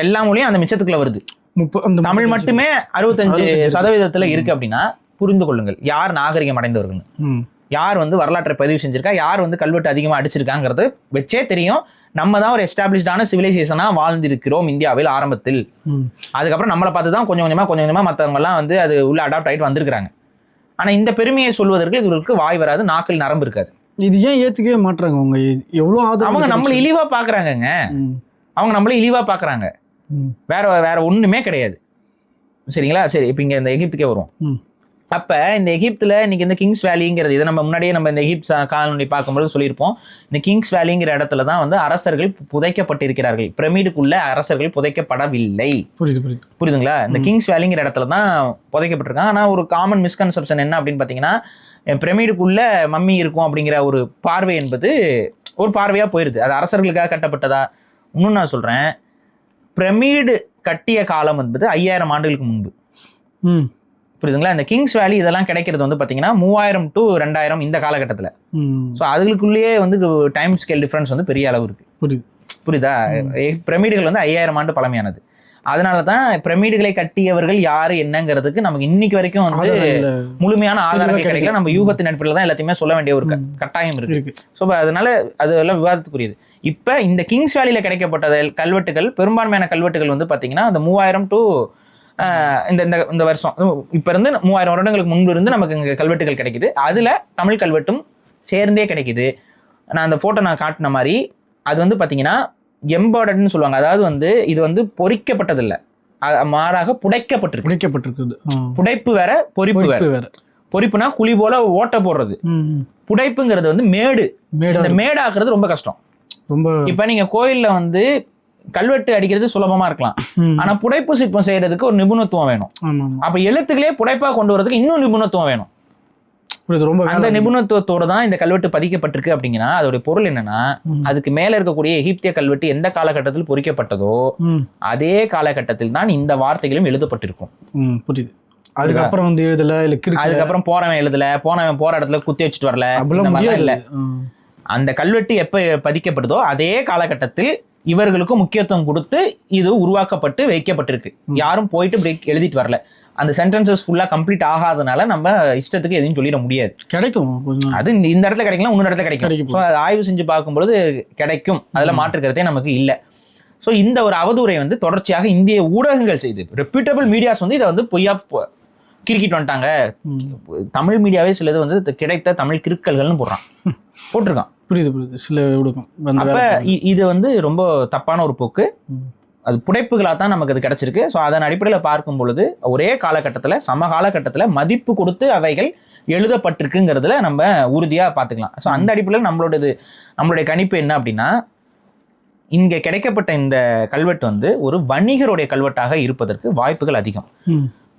எல்லா மொழியும் அந்த மிச்சத்துக்குள்ள வருது. தமிழ் மட்டுமே 65% இருக்கு அப்படின்னா புரிந்து கொள்ளுங்கள் யார் நாகரிகம் அடைந்தவர்கள், யார் வந்து வரலாற்றை பதிவு செஞ்சிருக்கா, யார் வந்து கல்வெட்டு அதிகமாக அடிச்சிருக்காங்கிறது வச்சே தெரியும். நம்ம தான் ஒரு எஸ்டாப்ளிஷ்டான சிவிலைசேஷனா வாழ்ந்திருக்கிறோம் இந்தியாவில் ஆரம்பத்தில். அதுக்கப்புறம் நம்மளை பார்த்து தான் கொஞ்சம் கொஞ்சமா மற்றவங்க எல்லாம் வந்து அது உள்ள அடாப்ட் ஆகிட்டு வந்திருக்கிறாங்க. ஆனா இந்த பெருமையை சொல்வதற்கு இவருக்கு வாய் வராது, நாக்கில் நரம்பு இருக்காது. இது ஏன் ஏத்துக்கவே மாட்டாங்க அவங்க? எவ்வளவு அவங்க நம்மளை இழிவா பாக்குறாங்கங்க, அவங்க நம்மளை இழிவா பாக்குறாங்க, வேற ஒண்ணுமே கிடையாது. சரிங்களா? சரி, இப்ப இங்க இந்த எகிப்துக்கே வருவோம். அப்ப இந்த எகிப்துல இன்னைக்கு இந்த கிங்ஸ் வேலிங்கிறது, இதை நம்ம முன்னாடியே நம்ம இந்த எகிப்த் காலனி பார்க்கும்போது சொல்லியிருப்போம். இந்த கிங்ஸ் வேலிங்கிற இடத்துல தான் வந்து அரசர்கள் புதைக்கப்பட்டிருக்கிறார்கள். பிரமிடுக்குள்ள அரசர்கள் புதைக்கப்படவில்லை. புரியுதுங்களா? இந்த கிங்ஸ் வேலிங்கிற இடத்துல தான் புதைக்கப்பட்டிருக்காங்க. ஆனா ஒரு காமன் மிஸ்கன்செப்ஷன் என்ன அப்படின்னு பாத்தீங்கன்னா, பிரமிடுக்குள்ள மம்மி இருக்கும் அப்படிங்கிற ஒரு பார்வை என்பது ஒரு பார்வையா போயிருது. அது அரசர்களுக்காக கட்டப்பட்டதா? இன்னும் நான் சொல்றேன், பிரமிடு கட்டிய காலம் என்பது 5000 ஆண்டுகளுக்கு முன்பு. புரியுதுங்களா? இந்த கிங்ஸ் வேலி இதெல்லாம் கிடைக்கிறது வந்து பாத்தீங்கன்னா 3000 to 2000 இந்த காலகட்டத்தில். ஸோ அதுக்குள்ளேயே வந்து டைம் ஸ்கேல் டிஃபரன்ஸ் வந்து பெரிய அளவு இருக்கு. புரியுதா? பிரமிடுகள் வந்து 5000 ஆண்டு பழமையானது. அதனால தான் பிரமிடுகளை கட்டியவர்கள் யாரு என்னங்கிறதுக்கு நமக்கு இன்னைக்கு வரைக்கும் வந்து முழுமையான ஆதாரங்கள் கிடைக்கல. நம்ம யூகத்தின் அடிப்படையில் தான் எல்லாத்தையுமே சொல்ல வேண்டிய ஒரு கட்டாயம் இருக்கு. ஸோ அதனால அதெல்லாம் விவாதத்துக்குரியது. இப்ப இந்த கிங்ஸ் வேலியில கிடைக்கப்பட்ட கல்வெட்டுகள், பெரும்பான்மையான கல்வெட்டுகள் வந்து பாத்தீங்கன்னா அந்த 3000 to இந்த வருஷம் இப்ப இருந்து 3000 வருடங்களுக்கு முன்பு இருந்து நமக்கு இங்க கல்வெட்டுகள் கிடைக்குது. அதுல தமிழ் கல்வெட்டும் சேர்ந்தே கிடைக்குது. நான் அந்த போட்டோ நான் காட்டின மாதிரி அது வந்து பாத்தீங்கன்னா எம்பார்டர்ட்னு சொல்லுவாங்க. அதாவது வந்து இது வந்து பொறிக்கப்பட்டது இல்ல, மாறாக புடைக்கப்பட்டிருக்கு. புடைப்பு வேற, பொறிப்பு வேற. பொறிப்புனா குழி போல ஓட்ட போடுறது. புடைப்புங்கிறது வந்து மேடு. மேடாக்குறது ரொம்ப கஷ்டம். இப்ப நீங்க கோயில்ல வந்து கல்வெட்டு அடிக்கிறது சுலபமா இருக்கலாம், ஆனா புடைப்பு சிற்பம் செய்யறதுக்கு ஒரு நிபுணத்துவம் வேணும். அப்ப எழுத்துக்களே புடைப்பா கொண்டு வரதுக்கு இன்னும் நிபுணத்துவம் வேணும். அந்த நிபுணத்துவத்தோட தான் இந்த கல்வெட்டு பதிக்கப்பட்டிருக்கு. அப்படிங்கன்னா அதோட பொருள் என்னன்னா, அதுக்கு மேல இருக்கக்கூடிய எகிப்திய கல்வெட்டு எந்த காலகட்டத்தில் பொறிக்கப்பட்டதோ அதே காலகட்டத்தில் தான் இந்த வார்த்தைகளும் எழுதப்பட்டிருக்கும். புரியுது. அதுக்கப்புறம் வந்து எழுதல, அதுக்கப்புறம் போறவன் எழுதல, போனவன் போற இடத்துல குத்தி வச்சுட்டு வரல, இல்ல. அந்த கல்வெட்டு எப்ப பதிக்கப்படுதோ அதே காலகட்டத்தில் இவர்களுக்கும் முக்கியத்துவம் கொடுத்து இது உருவாக்கப்பட்டு வைக்கப்பட்டிருக்கு. யாரும் போயிட்டு பிரேக் எழுதிட்டு வரல. அந்த சென்டென்சஸ் ஃபுல்லா கம்ப்ளீட் ஆகாதனால நம்ம இஷ்டத்துக்கு எதையும் சொல்லிட முடியாது. கிடைக்கும், அது இந்த இடத்துல கிடைக்கலாம், இன்னொரு இடத்துல கிடைக்கும். ஸோ அதை ஆய்வு செஞ்சு பார்க்கும்பொழுது கிடைக்கும், அதுல மாற்றுக்கிறதே நமக்கு இல்லை. ஸோ இந்த ஒரு அவதூறை வந்து தொடர்ச்சியாக இந்திய ஊடகங்கள் செய்து, ரெப்யூட்டபிள் மீடியாஸ் வந்து இதை வந்து பொய்யா கிறுக்கிட்டு வந்துட்டாங்க. தமிழ் மீடியாவே சிலது வந்து கிடைத்த தமிழ் கிறுக்கல்கள்னு போட்டிருக்கான். புரியுது. சில ஊடகம் அப்ப இது வந்து ரொம்ப தப்பான ஒரு போக்கு. அது புடைப்புகளாக தான் நமக்கு அது கிடைச்சிருக்கு. ஸோ அதன் அடிப்படையில் பார்க்கும் பொழுது ஒரே காலகட்டத்தில், சம காலகட்டத்தில் மதிப்பு கொடுத்து அவைகள் எழுதப்பட்டிருக்குங்கிறதுல நம்ம உறுதியாக பார்த்துக்கலாம். ஸோ அந்த அடிப்படையில் நம்மளுடைய கணிப்பு என்ன அப்படின்னா, இங்கே கிடைக்கப்பட்ட இந்த கல்வெட்டு வந்து ஒரு வணிகருடைய கல்வெட்டாக இருப்பதற்கு வாய்ப்புகள் அதிகம்.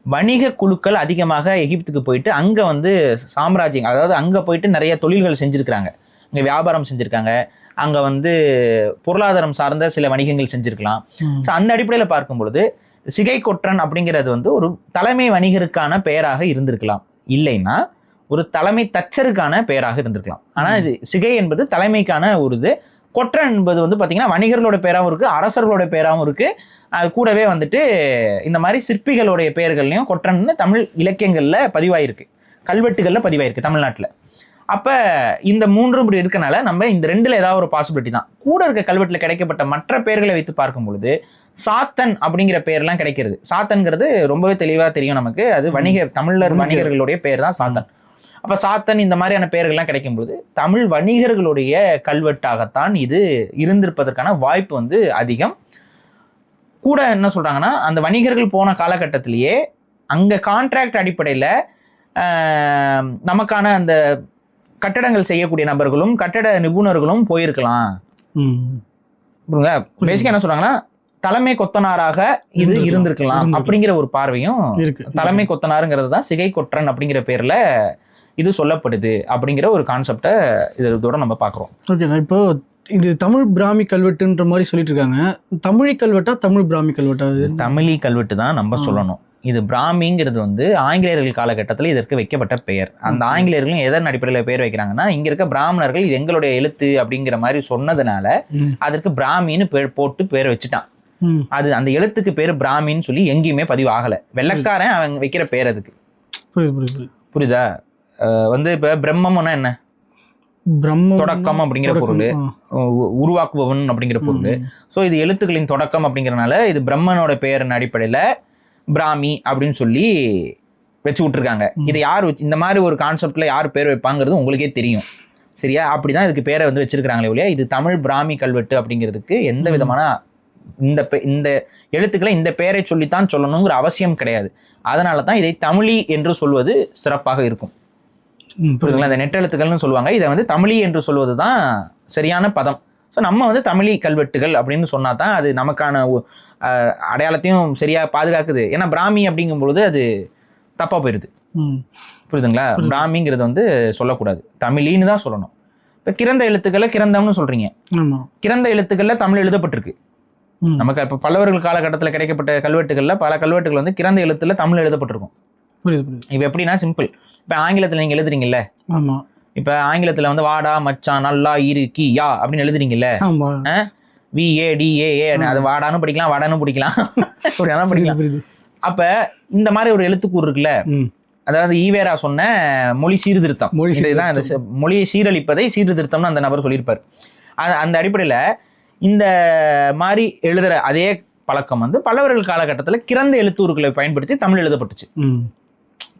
வணிக குழுக்கள் அதிகமாக எகிப்துக்கு போயிட்டு அங்கே வந்து சாம்ராஜ்யம், அதாவது அங்கே போயிட்டு நிறைய தொழில்கள் செஞ்சுருக்கிறாங்க, இங்கே வியாபாரம் செஞ்சுருக்காங்க, அங்கே வந்து பொருளாதாரம் சார்ந்த சில வணிகங்கள் செஞ்சுருக்கலாம். ஸோ அந்த அடிப்படையில் பார்க்கும் பொழுது சிகை கொற்றன் அப்படிங்கிறது வந்து ஒரு தலைமை வணிகருக்கான பெயராக இருந்திருக்கலாம், இல்லைன்னா ஒரு தலைமை தச்சருக்கான பெயராக இருந்திருக்கலாம். ஆனால் இது சிகை என்பது தலைமைக்கான ஒரு இது. கொற்றன் என்பது வந்து பார்த்தீங்கன்னா வணிகர்களோட பேராகவும் இருக்குது, அரசர்களோட பேராகவும் இருக்குது. அது கூடவே வந்துட்டு இந்த மாதிரி சிற்பிகளுடைய பெயர்கள்லையும் கொற்றன்னு தமிழ் இலக்கியங்களில் பதிவாயிருக்கு, கல்வெட்டுகளில் பதிவாயிருக்கு தமிழ்நாட்டில். அப்போ இந்த மூன்றும் இப்படி இருக்கனால நம்ம இந்த ரெண்டில் ஏதாவது ஒரு பாசிபிலிட்டி தான். கூட இருக்க கல்வெட்டில் கிடைக்கப்பட்ட மற்ற பெயர்களை வைத்து பார்க்கும் பொழுது சாத்தன் அப்படிங்கிற பெயர்லாம் கிடைக்கிறது. சாத்தன்கிறது ரொம்பவே தெளிவாக தெரியும் நமக்கு, அது தமிழர் வணிகர்களுடைய பெயர் தான் சாத்தன். அப்போ சாத்தன் இந்த மாதிரியான பெயர்கள்லாம் கிடைக்கும் பொழுது தமிழ் வணிகர்களுடைய கல்வெட்டாகத்தான் இது இருந்திருப்பதற்கான வாய்ப்பு வந்து அதிகம். கூட என்ன சொல்றாங்கன்னா, அந்த வணிகர்கள் போன காலகட்டத்திலேயே அங்கே கான்ட்ராக்ட் அடிப்படையில் நமக்கான அந்த கட்டடங்கள் செய்யக்கூடிய நபர்களும் கட்டட நிபுணர்களும் போயிருக்கலாம். பேசிக்கா என்ன சொல்றாங்கன்னா, தலைமை கொத்தனாராக இது இருந்திருக்கலாம் அப்படிங்கிற ஒரு பார்வையும் இருக்கு. தலைமை கொத்தனாருங்கிறது தான் சிகை கொற்றன் அப்படிங்கிற பேர்ல இது சொல்லப்படுது அப்படிங்கிற ஒரு கான்செப்டை இதோட நம்ம பார்க்குறோம். ஓகே, இப்போ இது தமிழ் பிராமி கல்வெட்டுன்ற மாதிரி சொல்லிட்டு இருக்காங்க. தமிழி கல்வெட்டா தமிழ் பிராமி கல்வெட்டா? தமிழி கல்வெட்டு தான் நம்ம சொல்லணும். இது பிராமிங்கிறது வந்து ஆங்கிலேயர்கள் காலகட்டத்தில் இதற்கு வைக்கப்பட்ட பெயர். அந்த ஆங்கிலேயர்களும் எதன் அடிப்படையில் பெயர் வைக்கிறாங்கன்னா, இங்க இருக்க பிராமணர்கள் எங்களுடைய எழுத்து அப்படிங்கிற மாதிரி சொன்னதுனால அதற்கு பிராமின்னு போட்டு பேர் வச்சுட்டான். அது அந்த எழுத்துக்கு பேரு பிராமின்னு சொல்லி எங்கேயுமே பதிவு ஆகல. வெள்ளக்காரன் அவன் வைக்கிற பேர் அதுக்கு. புரியுதா? வந்து இப்ப பிரம்மம்னா என்ன? தொடக்கம் அப்படிங்கிற பொருள், உருவாக்குபவன் அப்படிங்கிற பொருள். ஸோ இது எழுத்துக்களின் தொடக்கம் அப்படிங்கறனால இது பிரம்மனோட பெயரின் அடிப்படையில பிராமி அப்படின்னு சொல்லி வச்சு விட்டுருக்காங்க. இதை யார் இந்த மாதிரி ஒரு கான்செப்ட்ல யார் பேர் வைப்பாங்கிறது உங்களுக்கே தெரியும். சரியா? அப்படிதான் இதுக்கு பேரை வந்து வச்சிருக்காங்களே ஒழிய இது தமிழ் பிராமி கல்வெட்டு அப்படிங்கிறதுக்கு எந்த விதமான இந்த எழுத்துக்களை இந்த பெயரை சொல்லித்தான் சொல்லணுங்கிற அவசியம் கிடையாது. அதனால தான் இதை தமிழி என்று சொல்வது சிறப்பாக இருக்கும். புரியுதுங்களா? இந்த நெட்டெழுத்துக்கள்னு சொல்லுவாங்க. இதை வந்து தமிழி என்று சொல்வது தான் சரியான பதம். ஸோ நம்ம வந்து தமிழி கல்வெட்டுகள் அப்படின்னு சொன்னா தான் அது நமக்கான அடையாளத்தையும் சரியா பாதுகாக்குது. ஏன்னா பிராமி அப்படிங்கும் பொழுது அது தப்பா போயிடுது. புரியுதுங்களா? பிராமிங்கிறது வந்து சொல்லக்கூடாது, தமிழின்னு தான் சொல்லணும். இப்போ கிறந்த எழுத்துக்களை கிரந்தம்னு சொல்றீங்க. கிறந்த எழுத்துக்கள்ல தமிழ் எழுதப்பட்டிருக்கு. நமக்கு இப்போ பல்லவர்கள் காலகட்டத்தில் கிடைக்கப்பட்ட கல்வெட்டுகள்ல பல கல்வெட்டுகள் வந்து கிறந்த எழுத்துல தமிழ் எழுதப்பட்டிருக்கும். இப்போ எப்படின்னா சிம்பிள். இப்போ ஆங்கிலத்தில் நீங்க எழுதுறீங்கல்ல, இப்போ ஆங்கிலத்தில் வந்து வாடா மச்சான் நல்லா இரு கி யா அப்படின்னு எழுதுறீங்கல்ல, VADA அது வாடான்னு படிக்கலாம், வடன்னு படிக்கலாம், படிக்கலாம். அப்ப இந்த மாதிரி ஒரு எழுத்துக்கூறு இருக்குல்ல, அதாவது ஈவேரா சொன்ன மொழி சீர்திருத்தம், மொழியை சீரழிப்பதை சீர்திருத்தம்னு அந்த நபர் சொல்லியிருப்பார். அந்த அடிப்படையில இந்த மாதிரி எழுதுற அதே பழக்கம் வந்து பல்லவர்கள் காலகட்டத்தில் கிறந்த எழுத்தூர்களை பயன்படுத்தி தமிழ் எழுதப்பட்டுச்சு.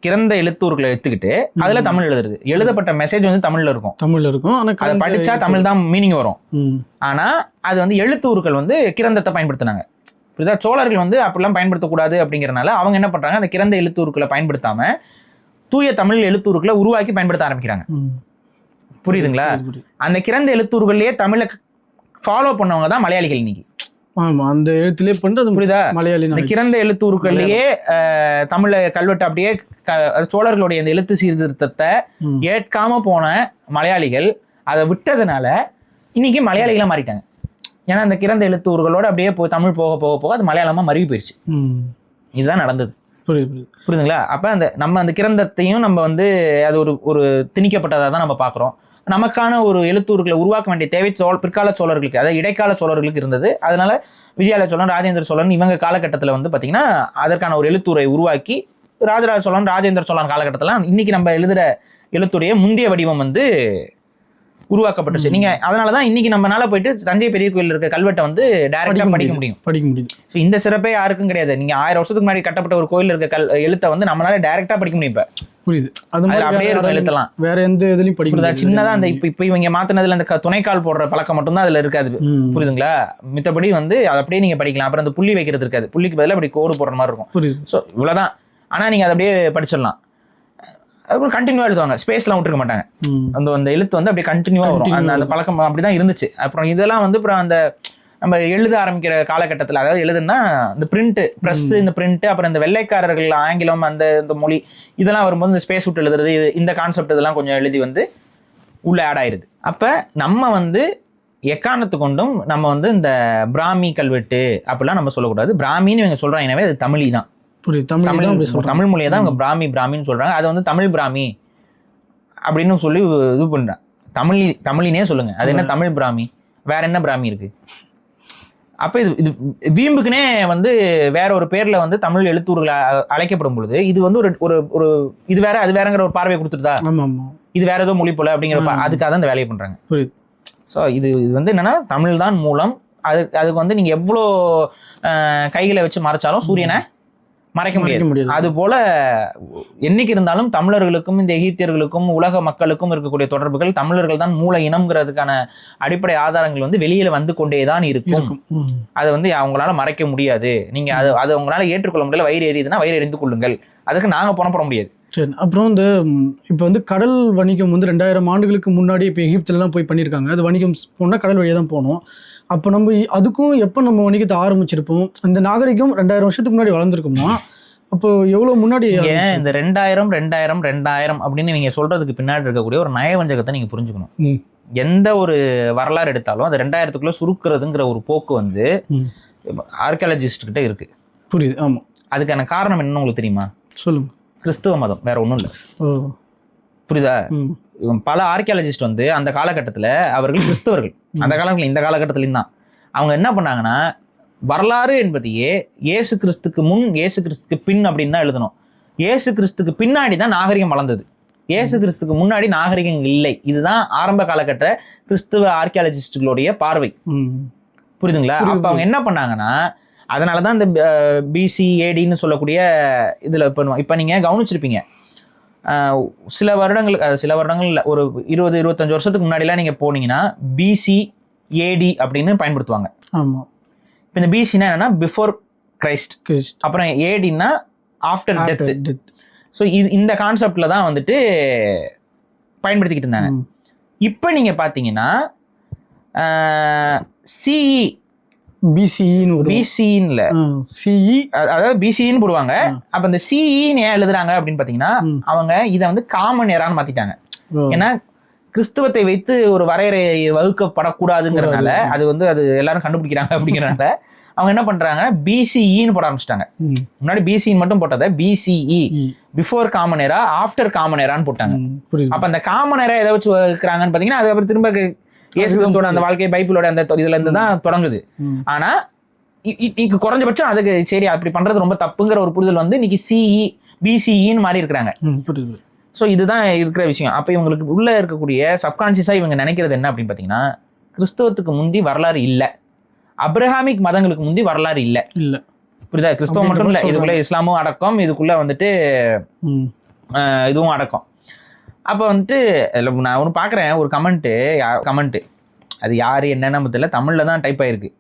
கிறந்த எழுத்தூர்களை எடுத்துக்கிட்டு அதுல தமிழ் எழுதுறது, எழுதப்பட்ட மெசேஜ் வந்து தமிழ்ல இருக்கும். அதை படிச்சா தமிழ் தான் மீனிங் வரும். ஆனா அது வந்து எழுத்தூர்கள் வந்து கிரந்தத்தை பயன்படுத்தினாங்க. புரியுதா? சோழர்கள் வந்து அப்படிலாம் பயன்படுத்தக்கூடாது அப்படிங்கறனால அவங்க என்ன பண்றாங்க, அந்த கிறந்த எழுத்தூர்களை பயன்படுத்தாம தூய தமிழ் எழுத்தூர்களை உருவாக்கி பயன்படுத்த ஆரம்பிக்கிறாங்க. புரியுதுங்களா? அந்த கிறந்த எழுத்தூர்கள்லயே தமிழை ஃபாலோ பண்ணவங்க தான் மலையாளிகள் இன்னைக்கு. அந்த எழுத்துலயே பண்றது. புரியுதா? மலையாளி இந்த கிறந்த எழுத்தூர்கள்லயே தமிழ கல்வெட்டு அப்படியே சோழர்களுடைய அந்த எழுத்து சீர்திருத்தத்தை ஏற்காம போன மலையாளிகள் அதை விட்டதுனால இன்னைக்கு மலையாளிகளா மாறிட்டாங்க. ஏன்னா அந்த கிறந்த எழுத்தூர்களோட அப்படியே தமிழ் போக போக போக அது மலையாளமா மருவி போயிடுச்சு. இதுதான் நடந்தது. புரியுதுங்களா? அப்ப நம்ம அந்த கிரந்தத்தையும் நம்ம வந்து அது ஒரு திணிக்கப்பட்டதா தான் நம்ம பாக்குறோம். நமக்கான ஒரு எழுத்தூர்களை உருவாக்க வேண்டிய தேவை பிற்கால சோழர்களுக்கு, அதாவது இடைக்கால சோழர்களுக்கு இருந்தது. அதனால விஜயாலய சோழன், ராஜேந்திர சோழன் இவங்க காலகட்டத்தில் வந்து பாத்தீங்கன்னா அதற்கான ஒரு எழுத்தூரை உருவாக்கி ராஜராஜ சோழன், ராஜேந்திர சோழன் காலகட்டத்தில் இன்னைக்கு நம்ம எழுதுற எழுத்துடைய முந்தைய வடிவம் வந்து உருவாக்கப்பட்டுச்சு. நீங்க அதனாலதான் இன்னைக்கு நம்மளால போயிட்டு தஞ்சை பெரிய கோயில் இருக்க கல்வெட்டை வந்து டைரக்டா படிக்க முடியும். இந்த சிறப்பே யாருக்கும் கிடையாது. நீங்க 1000 வருஷத்துக்கு முன்னாடி கட்டப்பட்ட ஒரு கோயில் இருக்க எழுத்தை வந்து நம்மளால டைரக்டா படிக்க முடியும். இப்ப புரியுது. அப்படியே இருக்க எழுத்தலாம் வேற எந்த இதுலயும் படிக்க சின்னதா அந்த இப்ப இவங்க மாத்தினதுல அந்த துணைக்கால் போடுற பழக்கம் மட்டும் தான் அதுல இருக்காது. புரியுதுங்களா? மித்தபடி வந்து அதை அப்படியே நீங்க படிக்கலாம். அப்புறம் அந்த புள்ளி வைக்கிறது இருக்காது, புள்ளிக்கு பதிலாக அப்படி கோடு போடுற மாதிரி இருக்கும். ஸோ இவ்வளவுதான். ஆனா நீங்க அதை அப்படியே படிச்சிடலாம். அதுக்கப்புறம் கண்டினியூவா எழுதுவாங்க, ஸ்பேஸ்லாம் விட்டுருக்க மாட்டாங்க. அந்த எழுத்து வந்து அப்படியே கண்டினியூவா வரும். அந்த பழக்கம் அப்படிதான் இருந்துச்சு. அப்புறம் இதெல்லாம் வந்து அப்புறம் அந்த நம்ம எழுத ஆரம்பிக்கிற காலகட்டத்தில், அதாவது எழுதுனா இந்த பிரிண்ட் பிரஸ், இந்த பிரிண்ட், அப்புறம் இந்த வெள்ளைக்காரர்கள் ஆங்கிலம் அந்த மொழி இதெல்லாம் வரும்போது இந்த ஸ்பேஸ் விட்டு எழுதுறது, இந்த கான்செப்ட் இதெல்லாம் கொஞ்சம் எழுதி வந்து உள்ள ஆட் ஆயிடுது. அப்ப நம்ம வந்து எக்காரணத்து கொண்டும் நம்ம வந்து இந்த பிராமி கல்வெட்டு அப்படிலாம் நம்ம சொல்லக்கூடாது. பிராமின்னு இவங்க சொல்றாங்க, எனவே அது தமிழி தான். தமிழ் மொழியை தான் அவங்க பிராமின்னு சொல்றாங்க. அது வந்து தமிழ் பிராமி அப்படின்னு சொல்லி இது பண்றாங்க. தமிழினே சொல்லுங்க, அது என்ன தமிழ் பிராமி, வேற என்ன பிராமி இருக்கு? அப்ப இது வீம்புக்குனே வந்து வேற ஒரு பேர்ல வந்து தமிழ் எழுத்தூர்கள் அழைக்கப்படும் பொழுது இது வந்து ஒரு இது வேற அது வேறங்கிற ஒரு பார்வையை கொடுத்துருதா, இது வேற ஏதோ மொழி போல அப்படிங்கிற அதுக்காக தான் இந்த வேலையை பண்றாங்க. ஸோ இது வந்து என்னன்னா தமிழ் தான் மூலம். அதுக்கு வந்து நீங்க எவ்வளோ கைகளை வச்சு மறைச்சாலும் சூரியனை மறைக்க முடியாது. அது போல என்னைக்கு இருந்தாலும் தமிழர்களுக்கும் இந்த எகிப்தியர்களுக்கும் உலக மக்களுக்கும் இருக்கக்கூடிய தொடர்புகள், தமிழர்கள் தான் மூல இனம்ங்கிறதுக்கான அடிப்படை ஆதாரங்கள் வந்து வெளியில வந்து கொண்டேதான் இருக்கும். அதை வந்து அவங்களால மறைக்க முடியாது. நீங்க அது அவங்களால ஏற்றுக்கொள்ள முடியல, வயிறு எரியுதுன்னா வயிறு எரிந்து கொள்ளுங்கள், அதுக்கு நாங்க போட முடியாது. சரி. அப்புறம் இப்போ வந்து கடல் வணிகம் வந்து 2000 ஆண்டுகளுக்கு முன்னாடி இப்போ எகிப்துலலாம் போய் பண்ணியிருக்காங்க. அது வணிகம் போனால் கடல் வழியாக தான் போனோம். அப்போ நம்ம அதுக்கும் எப்போ நம்ம வணிகத்தை ஆரம்பிச்சிருப்போம்? இந்த நாகரிகம் 2000 வருஷத்துக்கு முன்னாடி வளர்ந்துருக்கும்னா அப்போ எவ்வளோ முன்னாடி இந்த 2000 அப்படின்னு நீங்க சொல்றதுக்கு பின்னாடி இருக்கக்கூடிய ஒரு நயவஞ்சகத்தை நீங்க புரிஞ்சுக்கணும். எந்த ஒரு வரலாறு எடுத்தாலும் அது 2000க்குள்ள சுருக்குறதுங்கிற ஒரு போக்கு வந்து ஆர்கியாலஜிஸ்ட் கிட்ட இருக்கு. புரியுது. ஆமா. அதுக்கான காரணம் என்னன்னு உங்களுக்கு தெரியுமா? சொல்லுங்க. கிறிஸ்துவ மதம், வேற ஒன்றும் இல்லை. புரியுதா? பல ஆர்கியாலஜிஸ்ட் வந்து அந்த காலகட்டத்தில் அவர்கள் கிறிஸ்தவர்கள், அந்த காலகட்டத்தில் இந்த காலகட்டத்திலையும் தான் அவங்க என்ன பண்ணாங்கன்னா வரலாறு என்பதையே இயேசு கிறிஸ்துக்கு முன் இயேசு கிறிஸ்துக்கு பின் அப்படின்னு தான் எழுதணும். இயேசு கிறிஸ்துக்கு பின்னாடி தான் நாகரிகம் வளர்ந்தது. இயேசு கிறிஸ்துக்கு முன்னாடி நாகரிகம் இல்லை. இதுதான் ஆரம்ப காலகட்ட கிறிஸ்துவ ஆர்கியாலஜிஸ்டுகளுடைய பார்வை. புரியுதுங்களா? அப்ப அவங்க என்ன பண்ணாங்கன்னா, அதனாலதான் இந்த பிசி ஏடின்னு சொல்லக்கூடிய இதுல இப்ப நீங்க கவனிச்சிருப்பீங்க, சில வருடங்கள் ஒரு 20-25 வருஷத்துக்கு முன்னாடிலாம் நீங்க போனீங்கன்னா பிசி ஏடி அப்படின்னு பயன்படுத்துவாங்க. ஆமா. இப்போ இந்த பிசினா என்னன்னா பிஃபோர் கிரைஸ்ட், அப்புறம் ஏடின்னா ஆஃப்டர் டெத். ஸோ இந்த கான்செப்ட்ல தான் வந்துட்டு பயன்படுத்திக்கிட்டு இருந்தாங்க. இப்போ நீங்க பாத்தீங்கன்னா சிஇ பிசின்னு சிஇ, அதாவது பிசின்னு போடுவாங்க. அப்ப இந்த சிஇன்னு ஏன் எழுதுறாங்க அப்படின்னு பாத்தீங்கன்னா, அவங்க இதை வந்து காமன் எரான்னு மாத்திட்டாங்க. ஏன்னா கிறிஸ்துவத்தை வைத்து ஒரு வரையறை வகுக்கப்படக்கூடாதுங்கிறதுனால, அது எல்லாரும் கண்டுபிடிக்கிறாங்க அப்படிங்கிறனால அவங்க என்ன பண்றாங்க, பிசிஇன்னு போட ஆரம்பிச்சிட்டாங்க. முன்னாடி பிசின்னு மட்டும் போட்டதை BCE, before common era, after common எரான்னு போட்டாங்க. அப்ப அந்த காமன் எரா எதை வச்சு வைக்கிறாங்கன்னு பாத்தீங்கன்னா, அதுக்கப்புறம் திரும்ப இயேசு கிறிஸ்துவோட அந்த வாழ்க்கை பைபிளோட அந்த இதுல இருந்து தான் தொடங்குது. ஆனா இன்னைக்கு குறைஞ்சபட்சம் அதுக்கு சரி அப்படி பண்றது ரொம்ப தப்புங்கிற ஒரு புரிதல் வந்து இன்னைக்கு சிஇ பிசிஇன்னு மாறி இருக்கிறாங்க. ஸோ இதுதான் இருக்கிற விஷயம். அப்ப இவங்களுக்கு உள்ள இருக்கக்கூடிய சப்கான்சியஸா இவங்க நினைக்கிறது என்ன அப்படின்னு பாத்தீங்கன்னா, கிறிஸ்தவத்துக்கு முந்தி வரலாறு இல்லை, அப்ரஹாமிக் மதங்களுக்கு முந்தி வரலாறு இல்லை. புரியுதா? கிறிஸ்தவம் மட்டும் இல்லை, இதுக்குள்ள இஸ்லாமும் அடக்கம், இதுக்குள்ள வந்துட்டு இதுவும் அடக்கம். அப்போ வந்துட்டு நான் ஒன்று பார்க்குறேன், ஒரு கமெண்ட்டு அது யார் என்னன்னு தெரியல, தமிழில் தான் டைப் ஆயிருக்கு.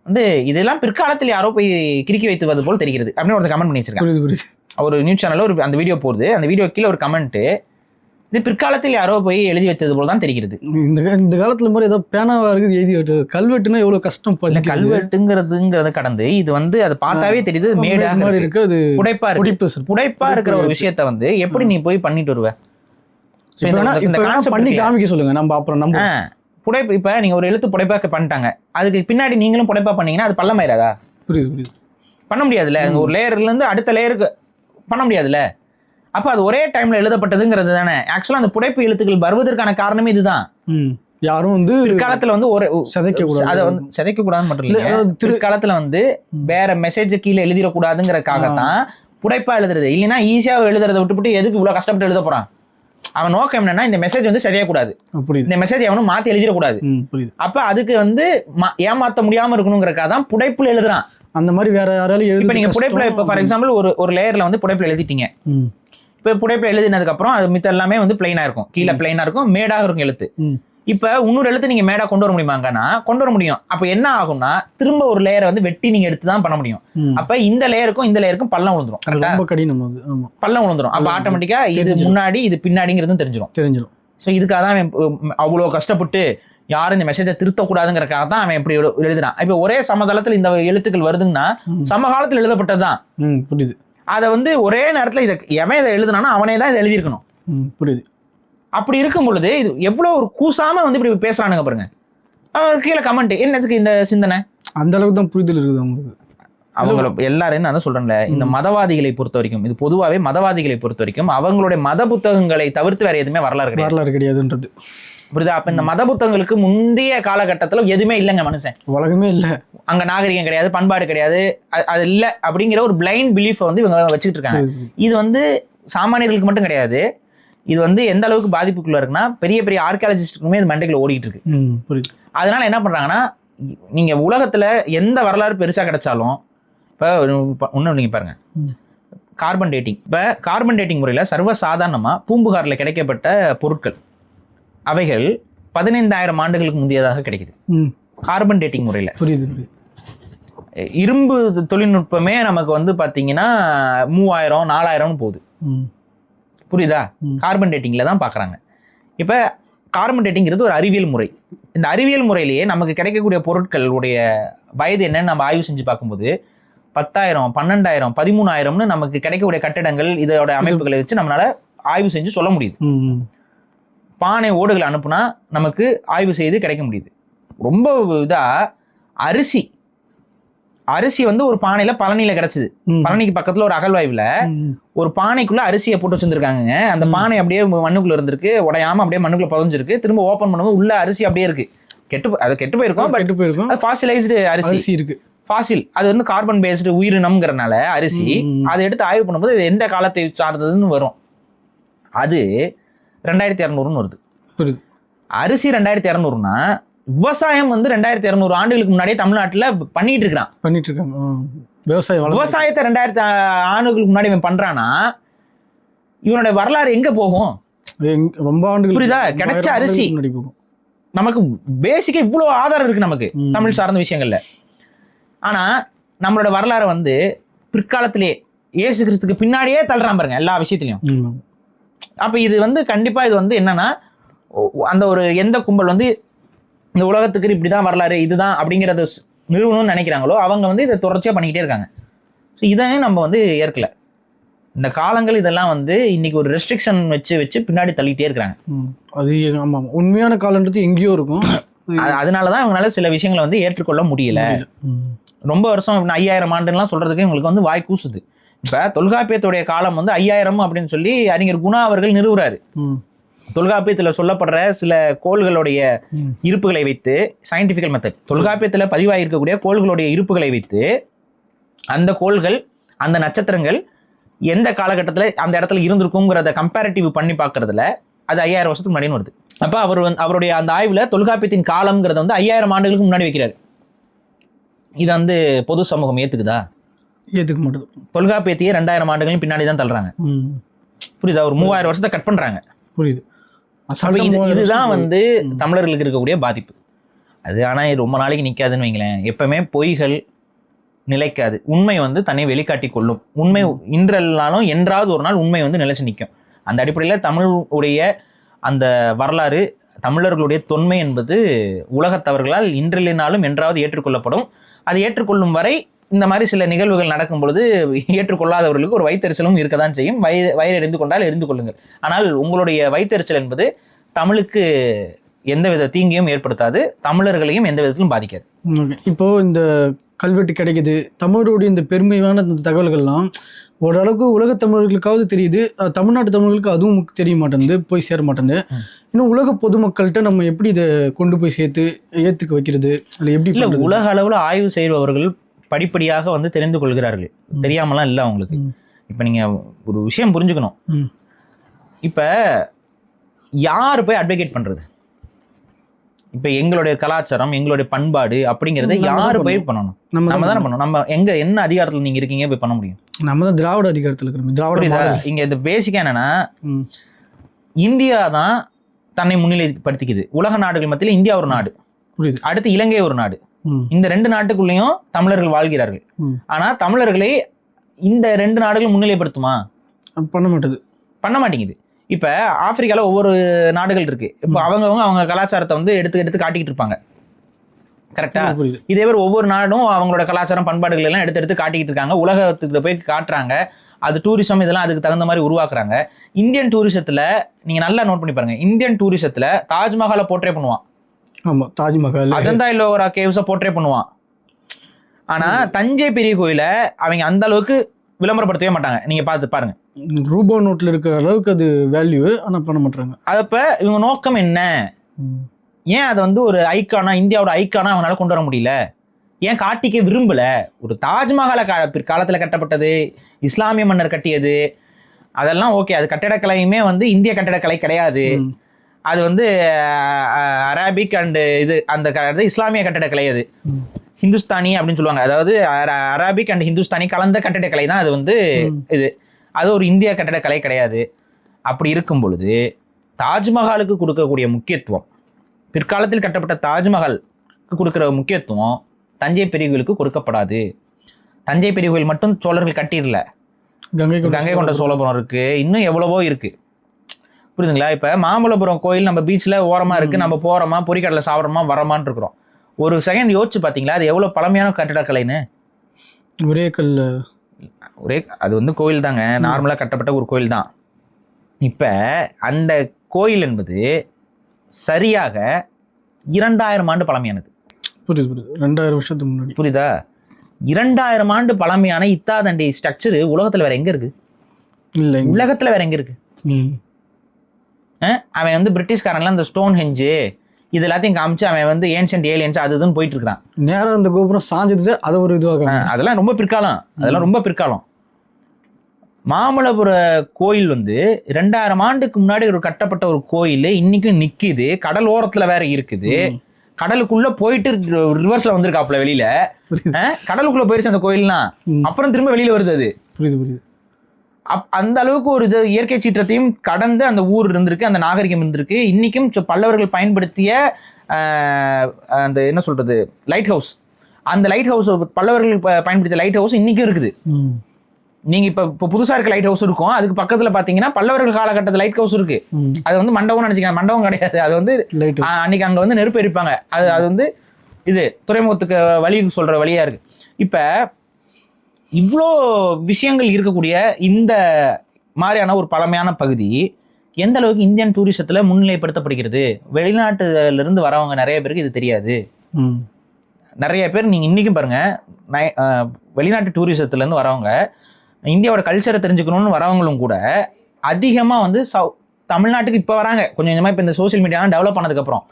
வந்து இதெல்லாம் பிற்காலத்தில் யாரோ போய் கிறுக்கி வைத்துவது போல் தெரிகிறது அப்படின்னு ஒருத்தர் கமெண்ட் பண்ணி வச்சிருக்காங்க. ஒரு நியூஸ் சேனலில் அந்த வீடியோ போடுது, அந்த வீடியோ கீழே ஒரு கமெண்ட்டு, இது பிற்காலத்தில் யாரோ போய் எழுதி வைத்தது போல் தான் தெரிகிறது. இந்த காலத்துல மாதிரி ஏதோ பேனாவா இருக்குது எழுதி வைத்து, கல்வெட்டுனா எவ்வளவு கஷ்டம். கல்வெட்டுங்கிறதுங்கிறத கடந்து இது வந்து அதை பார்த்தாவே தெரியுது, மேடா இருக்கு, அது புடைப்பா இருக்கிற ஒரு விஷயத்த வந்து எப்படி நீ போய் பண்ணிட்டு வருவ? பண்ணி காமிக்க சொல்லுங்க, நம்ம அப்புறம் நம்ம புடைப்பு. இப்ப நீங்க ஒரு எழுத்து புடைப்பாக்க பண்ணிட்டாங்க, அதுக்கு பின்னாடி நீங்களும் புடைப்பா பண்ணீங்கன்னா அது பள்ளமாயிராதா? புரியுது. பண்ண முடியாதுல்ல, ஒரு லேயர்ல இருந்து அடுத்த லேயருக்கு பண்ண முடியாதுல்ல. அப்ப அது ஒரே டைம்ல எழுதப்பட்டதுங்கிறது தானே. ஆக்சுவலா அந்த புடைப்பு எழுத்துக்கள் வருவதற்கான காரணமே இதுதான். யாரும் வந்து பிற்காலத்துல வந்து ஒரு அதை வந்து சிதைக்க கூடாதுன்னு மட்டும் இல்ல, பிற்காலத்துல வந்து வேற மெசேஜ் கீழே எழுதிடக்கூடாதுங்கிறதுக்காகத்தான் புடைப்பா எழுதுறது. இல்லைன்னா ஈஸியா எழுதுறதை விட்டுவிட்டு எதுக்கு இவ்வளவு கஷ்டப்பட்டு எழுத போறான்? அவன் நோக்கம் என்னன்னா, இந்த மெசேஜ் வந்து செய்யக்கூடாது, இந்த மெசேஜ் அவனும் மாத்தி எழுதிடக்கூடாது. அப்ப அதுக்கு வந்து ஏமாத்த முடியாம இருக்கணுங்கிறக்காக தான் புடைப்புல எழுதுறான். அந்த மாதிரி வேற யாராலும் இப்ப நீங்க புடைப்புல, இப்ப ஃபார் எக்ஸாம்பிள் ஒரு லேயர்ல வந்து புடைப்புல எழுதிட்டீங்க. இப்ப புடைப்புல எழுதினதுக்கு அப்புறம் அது மித்த எல்லாமே வந்து பிளைனா இருக்கும், கீழே பிளைனா இருக்கும், மேடாக இருக்கும் எழுத்து. இப்ப இன்னொரு எழுத்து நீங்க மேடா கொண்டு வர முடியுமாங்கன்னா கொண்டு வர முடியும். அப்ப என்ன ஆகும்னா, திரும்ப ஒரு லேயரை வந்து வெட்டி நீங்க எடுத்து தான் பண்ண முடியும். அப்ப இந்த லேயருக்கும் பள்ளம் விழுந்துரும், பள்ளம் விழுந்துரும். அப்ப ஆட்டோமேட்டிக்கா இது முன்னாடி இது பின்னாடிங்கிறதும் தெரிஞ்சிடும். ஸோ இதுக்காக தான் அவ்வளோ கஷ்டப்பட்டு யாரும் இந்த மெசேஜை திருத்தக்கூடாதுங்கிறக்காக தான் அவன் எப்படி எழுதுறான். இப்ப ஒரே சமதளத்துல இந்த எழுத்துக்கள் வருதுன்னா சமகாலத்தில் எழுதப்பட்டதுதான். புரியுது. அதை வந்து ஒரே நேரத்துல எவன் இதை எழுதுனானோ அவனே தான் இதை எழுதியிருக்கணும். புரியுது. அப்படி இருக்கும் பொழுது இது எவ்வளவு ஒரு கூசாம வந்து இப்படி பேசுறானுங்க பாருங்க. கீழே கமெண்ட், என்னதுக்கு இந்த சிந்தனை? அந்த அளவுக்கு தான் புரிதல் இருக்குது அவங்களுக்கு. அவங்கள எல்லாரும் நான் தான் சொல்றேன்ல, இந்த மதவாதிகளை பொறுத்த வரைக்கும், இது பொதுவாகவே மதவாதிகளை பொறுத்த வரைக்கும் அவங்களுடைய மத புத்தகங்களை தவிர்த்து வேற எதுவுமே வரலாறு கிடையாதுன்றது புரியுதா? அப்ப இந்த மத புத்தகங்களுக்கு முந்தைய காலகட்டத்துல எதுவுமே இல்லைங்க, மனுஷன் உலகமே இல்லை, அங்க நாகரிகம் கிடையாது, பண்பாடு கிடையாது, அது இல்லை அப்படிங்கிற ஒரு பிளைண்ட் பிலீஃப் வந்து இவங்க வச்சுக்கிட்டு இருக்காங்க. இது வந்து சாமானியர்களுக்கு மட்டும் கிடையாது, இது வந்து எந்த அளவுக்கு பாதிப்புக்குள்ள இருக்குன்னா பெரிய பெரிய ஆர்கியாலஜிஸ்டுக்குமே இது மண்டைக்குள்ள ஓடிட்டு இருக்கு. அதனால என்ன பண்றாங்கன்னா, நீங்க உலகத்துல எந்த வரலாறு பெருசா கிடைச்சாலும், இப்ப ஒண்ணு நீங்க பாருங்க, கார்பன் டேட்டிங். இப்ப கார்பன் டேட்டிங் முறையில சர்வசாதாரணமா பூம்புகார்ல கிடைக்கப்பட்ட பொருட்கள் அவைகள் 15,000 ஆண்டுகளுக்கு முந்தையதாக கிடைக்குது கார்பன் டேட்டிங் முறையில. புரியுது. இரும்பு தொழில்நுட்பமே நமக்கு வந்து பாத்தீங்கன்னா 3000 4000 போகுது. புரியுதா? கார்பன் டேட்டிங்ல தான் பாக்குறாங்க. இப்ப கார்பன் டேட்டிங்கிறது ஒரு அறிவியல் முறை. இந்த அறிவியல் முறையிலேயே நமக்கு கிடைக்கக்கூடிய பொருட்களுடைய வயது என்னன்னு நம்ம ஆய்வு செஞ்சு பார்க்கும்போது 10,000 12,000 13,000 நமக்கு கிடைக்கக்கூடிய கட்டிடங்கள் இதோட அமைப்புகளை வச்சு நம்மளால ஆய்வு செஞ்சு சொல்ல முடியுது. பானை ஓடுகளை அனுப்புனா நமக்கு ஆய்வு செய்து கிடைக்க முடியுது. ரொம்ப இதா அரிசி வந்து ஒரு பானையில பழனியில கிடைச்சது. பழனிக்கு பக்கத்துல ஒரு அகழ்வாய்வுல ஒரு பானைக்குள்ள அரிசியை போட்டு வச்சிருக்காங்க. அந்த பானை அப்படியே மண்ணுக்குள்ள இருந்திருக்கு, உடையாம அப்படியே மண்ணுக்குள்ள புதஞ்சிருக்கு. திரும்ப ஓபன் பண்ணும்போது உள்ள அரிசி அப்படியே இருக்கு. கெட்டு போயிருக்கும். அது ஃபாசிலைஸ்டு அரிசி இருக்கு. ஃபாசில், அது வந்து கார்பன் பேஸ்டு உயிரினம்ங்கிறனால அரிசி, அதை எடுத்து ஆய்வு பண்ணும்போது இது எந்த காலத்தை சார்ந்ததுன்னு வரும். அது 2200 வருது. அரிசி 2200னா விவசாயம் வந்து 2200 ஆண்டுகளுக்கு முன்னாடியே தமிழ்நாட்டுல பண்ணிட்டு இருக்காங்க. விவசாயத்தை 2000 ஆண்டுகளுக்கு முன்னாடி இவன் பண்றானா, இவனோட வரலாறு எங்க போகும்? ரொம்ப ஆண்டுகள் புரியுதா? கிடைச்ச அரிசி நமக்கு பேசிக்கா இவ்வளவு ஆதாரம் இருக்கு நமக்கு தமிழ் சார்ந்த விஷயங்கள்ல. ஆனா நம்மளோட வரலாறை வந்து பிற்காலத்திலே இயேசு கிறிஸ்துக்கு பின்னாடியே தள்ளுறான் பாருங்க எல்லா விஷயத்திலையும். அப்ப இது வந்து கண்டிப்பா இது வந்து என்னன்னா, அந்த ஒரு எந்த கும்பல் வந்து இந்த உலகத்துக்கு இப்படிதான் வரலாறு இதுதான் அப்படிங்கறத நிறுவனம்னு நினைக்கிறாங்களோ அவங்க வந்து இதை தொடர்ச்சியா பண்ணிக்கிட்டே இருக்காங்க. இதையும் நம்ம வந்து ஏற்கல. இந்த காலங்கள் இதெல்லாம் வந்து இன்னைக்கு ஒரு ரெஸ்ட்ரிக்ஷன் வச்சு பின்னாடி தள்ளிட்டே இருக்கிறாங்க. அது ஆமா, உண்மையான காலன்றது எங்கேயோ இருக்கும். அதனாலதான் அவங்களால சில விஷயங்களை வந்து ஏற்றுக்கொள்ள முடியல. ரொம்ப வருஷம் 5000 ஆண்டுலாம் சொல்றதுக்கு உங்களுக்கு வந்து வாய் கூசுது. இப்ப தொல்காப்பியத்துடைய காலம் வந்து 5000 அப்படின்னு சொல்லி அறிஞர் குணா அவர்கள் நிறுவுறாரு. தொல்காப்பியத்துல சொல்லப்படுற சில கோள்களுடைய இருப்புகளை வைத்து, சயின்டிபிக்கல் மெத்தட், தொல்காப்பியத்துல பதிவாயிருக்கக்கூடிய கோள்களுடைய இருப்புகளை வைத்து அந்த கோள்கள் அந்த நட்சத்திரங்கள் எந்த காலகட்டத்தில் அந்த இடத்துல இருந்திருக்குங்கிறத கம்பேரிட்டிவ் பண்ணி பார்க்கறதுல அது 5000 வருஷத்துக்கு முன்னாடி வருது. அப்ப அவருடைய அந்த ஆய்வுல தொல்காப்பியத்தின் காலம்ங்கிறத வந்து 5000 ஆண்டுகளுக்கு முன்னாடி வைக்கிறாரு. இது வந்து பொது சமூகம் ஏத்துக்குதா? ஏத்துக்க மாட்டேது. தொல்காப்பியத்தையே 2000 ஆண்டுகளும் பின்னாடி தான் தள்ளுறாங்க. புரியுதா? ஒரு 3000 வருஷத்தை கட் பண்றாங்க. புரியுது. இதுதான் வந்து தமிழர்களுக்கு இருக்கக்கூடிய பாதிப்பு. அது ஆனா ரொம்ப நாளைக்கு நிக்காதுன்னு வைங்களேன். எப்பவுமே பொய்கள் நிலைக்காது. உண்மை வந்து தன்னை வெளிக்காட்டி கொள்ளும். உண்மை இன்றெல்லாலும் என்றாவது ஒரு நாள் உண்மை வந்து நிலைச்சு நிற்கும். அந்த அடிப்படையில் தமிழுடைய அந்த வரலாறு, தமிழர்களுடைய தொன்மை என்பது உலகத்தவர்களால் இன்றில்லினாலும் என்றாவது ஏற்றுக்கொள்ளப்படும். அது ஏற்றுக்கொள்ளும் வரை இந்த மாதிரி சில நிகழ்வுகள் நடக்கும் பொழுது ஏற்றுக்கொள்ளாதவர்களுக்கு ஒரு வைத்தறிச்சலும் இருக்க தான் செய்யும். வயிறு எரிந்து கொண்டால் எரிந்து கொள்ளுங்கள். ஆனால் உங்களுடைய வைத்தறிச்சல் என்பது தமிழுக்கு எந்தவித தீங்கையும் ஏற்படுத்தாது, தமிழர்களையும் எந்த விதத்திலும் பாதிக்காது. இப்போ இந்த கல்வெட்டு கிடைக்குது, தமிழருடைய இந்த பெருமையான இந்த தகவல்கள்லாம் ஓரளவுக்கு உலக தமிழர்களுக்காவது தெரியுது, தமிழ்நாட்டு தமிழர்களுக்கு அதுவும் தெரிய மாட்டேங்குது, போய் சேர மாட்டேங்குது. இன்னும் உலக பொதுமக்கள்கிட்ட நம்ம எப்படி இதை கொண்டு போய் சேர்த்து ஏற்றுக்க வைக்கிறது? அதில் எப்படி இல்லை, உலக அளவில் ஆய்வு செய்பவர்கள் படிப்படியாக வந்து தெரிந்து கொள்கிறார்கள். தெரியாமலாம் இல்லை அவங்களுக்கு. இப்போ நீங்கள் ஒரு விஷயம் புரிஞ்சுக்கணும். இப்போ யார் போய் அட்வொகேட் பண்ணுறது? இப்போ எங்களுடைய கலாச்சாரம், எங்களுடைய பண்பாடு அப்படிங்கிறத யாரு போய் பண்ணணும்? நம்ம தானே பண்ணணும். நம்ம எங்க என்ன அதிகாரத்தில் நீங்க இருக்கீங்க போய் பண்ண முடியும்? நம்ம தான் திராவிட அதிகாரத்தில் இருக்கிறோம். திராவிட இங்க இந்த பேசிக்கா என்னன்னா, இந்தியா தான் தன்னை முன்னிலைப்படுத்திக்குது. உலக நாடுகள் மத்தியில் இந்தியா ஒரு நாடு, அடுத்து இலங்கை ஒரு நாடு. இந்த 2 நாட்டுக்குள்ளேயும் தமிழர்கள் வாழ்கிறார்கள். ஆனா தமிழர்களை இந்த 2 நாடுகளும் முன்னிலைப்படுத்துமா? பண்ண மாட்டேங்குது. இப்ப ஆப்பிரிக்கால ஒவ்வொரு நாடுகள் இருக்கு. இப்போ அவங்க கலாச்சாரத்தை வந்து எடுத்து காட்டிக்கிட்டு இருப்பாங்க. கரெக்டா? இதே மாதிரி ஒவ்வொரு நாடும் அவங்களோட கலாச்சாரம் பண்பாடுகள் எல்லாம் எடுத்து காட்டிக்கிட்டு இருக்காங்க. உலகத்துக்கு போய் காட்டுறாங்க. அது டூரிசம் இதெல்லாம் அதுக்கு தகுந்த மாதிரி உருவாக்குறாங்க. இந்தியன் டூரிசத்துல நீங்க நல்லா நோட் பண்ணி பாருங்க. இந்தியன் டூரிசத்துல தாஜ்மஹாலை போர்ட்ரே பண்ணுவான். ஆமா, தாஜ்மஹால், அஜந்தா எல்லோரா கேவ்ஸை போர்ட்ரே பண்ணுவான். ஆனா தஞ்சை பெரிய கோயிலை அவங்க அந்த அளவுக்கு விளம்பரப்படுத்தவே மாட்டாங்க. நீங்க பார்த்து பாருங்க. ரூபா நோட்ல இருக்கிற அளவுக்கு அது வேல்யூ, ஆனா பண்ண மாட்டாங்க. அதப்ப இவங்க நோக்கம் என்ன? ஏன் அதை வந்து ஒரு ஐக்கானா, இந்தியாவோட ஐக்கானா அவங்களால கொண்டு வர முடியல? ஏன் காட்டிக்க விரும்பல? ஒரு தாஜ்மஹாலை பிற்காலத்துல கட்டப்பட்டது, இஸ்லாமிய மன்னர் கட்டியது, அதெல்லாம் ஓகே. அது கட்டடக்கலையுமே வந்து இந்திய கட்டடக்கலை கிடையாது. அது வந்து அரபிக் அண்ட் இது அந்த இஸ்லாமிய கட்டடக்கலை. அது ஹிந்துஸ்தானி அப்படின்னு சொல்லுவாங்க. அதாவது அரபிக் அண்ட் ஹிந்துஸ்தானி கலந்த கட்டடக்கலை தான் அது வந்து இது. அது ஒரு இந்திய கட்டடக்கலை கிடையாது. அப்படி இருக்கும் பொழுது தாஜ்மஹாலுக்கு கொடுக்கக்கூடிய முக்கியத்துவம், பிற்காலத்தில் கட்டப்பட்ட தாஜ்மஹாலுக்கு கொடுக்குற முக்கியத்துவம் தஞ்சை பெரிய கோயிலுக்கு கொடுக்கப்படாது. தஞ்சை பெரிய கோயில் மட்டும் சோழர்கள் கட்டிடல, கங்கை கொண்ட சோழபுரம் இருக்கு, இன்னும் எவ்வளவோ இருக்கு. புரியுதுங்களா? இப்ப மாமல்லபுரம் கோயில் நம்ம பீச்ல ஓரமா இருக்கு, நம்ம போறோமா, பொரிக்கடலை சாப்பிட்றோமா, வரமான்னு இருக்கிறோம். ஒரு செகண்ட் யோசிச்சு பாத்தீங்களா அது எவ்வளவு பழமையான கட்டிடக்கலைன்னு? அது வந்து கோயில் தாங்க, நார்மலா கட்டப்பட்ட ஒரு கோயில் தான். இப்ப அந்த கோயில் என்பது சரியாக 2000 ஆண்டு பழமையானது. புரியுது, 2000 வருஷத்துக்கு முன்னாடி. புரியுதா? 2000 ஆண்டு பழமையான இத்தாதண்டி ஸ்ட்ரக்சர் உலகத்துல வேற எங்க இருக்கு? இல்ல, உலகத்துல வேற எங்க இருக்கு? அவன் வந்து பிரிட்டிஷ்காரன்லாம் இந்த ஸ்டோன் ஹெஞ்சு இது எல்லாத்தையும் காமிச்சு அவன் வந்து ஏன்ஷியன்ட் ஏலியன்ஸ் அது இதுன்னு போயிட்டு இருக்கான். நேரம் அந்த கோபுரம் சாஞ்சது அதை ஒரு இதுவாக அதெல்லாம் ரொம்ப பிற்காலம், அதெல்லாம் ரொம்ப பிற்காலம். மாமல்லபுர கோயில் வந்து 2000 ஆண்டுக்கு முன்னாடி ஒரு கட்டப்பட்ட ஒரு கோயில் இன்னைக்கும் நிக்குது. கடல் ஓரத்துல வேற இருக்குது. கடலுக்குள்ள போயிட்டு ரிவர்ஸ்ல வந்திருக்காப்ல வெளியில. கடலுக்குள்ள போயிருச்சு அந்த கோயில்லாம், அப்புறம் திரும்ப வெளியில வருது. அது புரியுது. அந்த அளவுக்கு ஒரு இது இயற்கை சீற்றத்தையும் கடந்து அந்த ஊர் இருந்திருக்கு, அந்த நாகரிகம் இருந்திருக்கு. இன்னைக்கும் பல்லவர்கள் பயன்படுத்திய அந்த என்ன சொல்றது லைட் ஹவுஸ், அந்த லைட் ஹவுஸ் பல்லவர்கள் பயன்படுத்திய லைட் ஹவுஸ் இன்னைக்கும் இருக்குது. நீங்க இப்ப புதுசா இருக்க லைட் ஹவுஸ் இருக்கும், அதுக்கு பக்கத்துல பாத்தீங்கன்னா பல்லவர்கள் காலகட்டத்தில் லைட் ஹவுஸ் இருக்கு. அது வந்து மண்டபம் நினைச்சுக்க, மண்டபம் கிடையாது. அது வந்து அன்னைக்கு அங்க வந்து நெருப்பு எரிப்பாங்க. அது வந்து இது துறைமுகத்துக்கு வழி சொல்ற வழியா இருக்கு. இப்ப இவ்வளோ விஷயங்கள் இருக்கக்கூடிய இந்த மாதிரியான ஒரு பழமையான பகுதி எந்த அளவுக்கு இந்தியன் டூரிசத்துல முன்னிலைப்படுத்தப்படுகிறது? வெளிநாட்டுல இருந்து வரவங்க நிறைய பேருக்கு இது தெரியாது. நிறைய பேர் நீங்க இன்னைக்கும் பாருங்க, வெளிநாட்டு டூரிசத்துல இருந்து வரவங்க இந்தியாவோட கல்ச்சரை தெரிஞ்சுக்கணும்னு வரவங்களும் கூட அதிகமா வந்து தமிழ்நாட்டுக்கு இப்ப வராங்க கொஞ்சம் கொஞ்சமா. இப்ப இந்த சோசியல் மீடியா டெவலப் பண்ணதுக்கு அப்புறம்.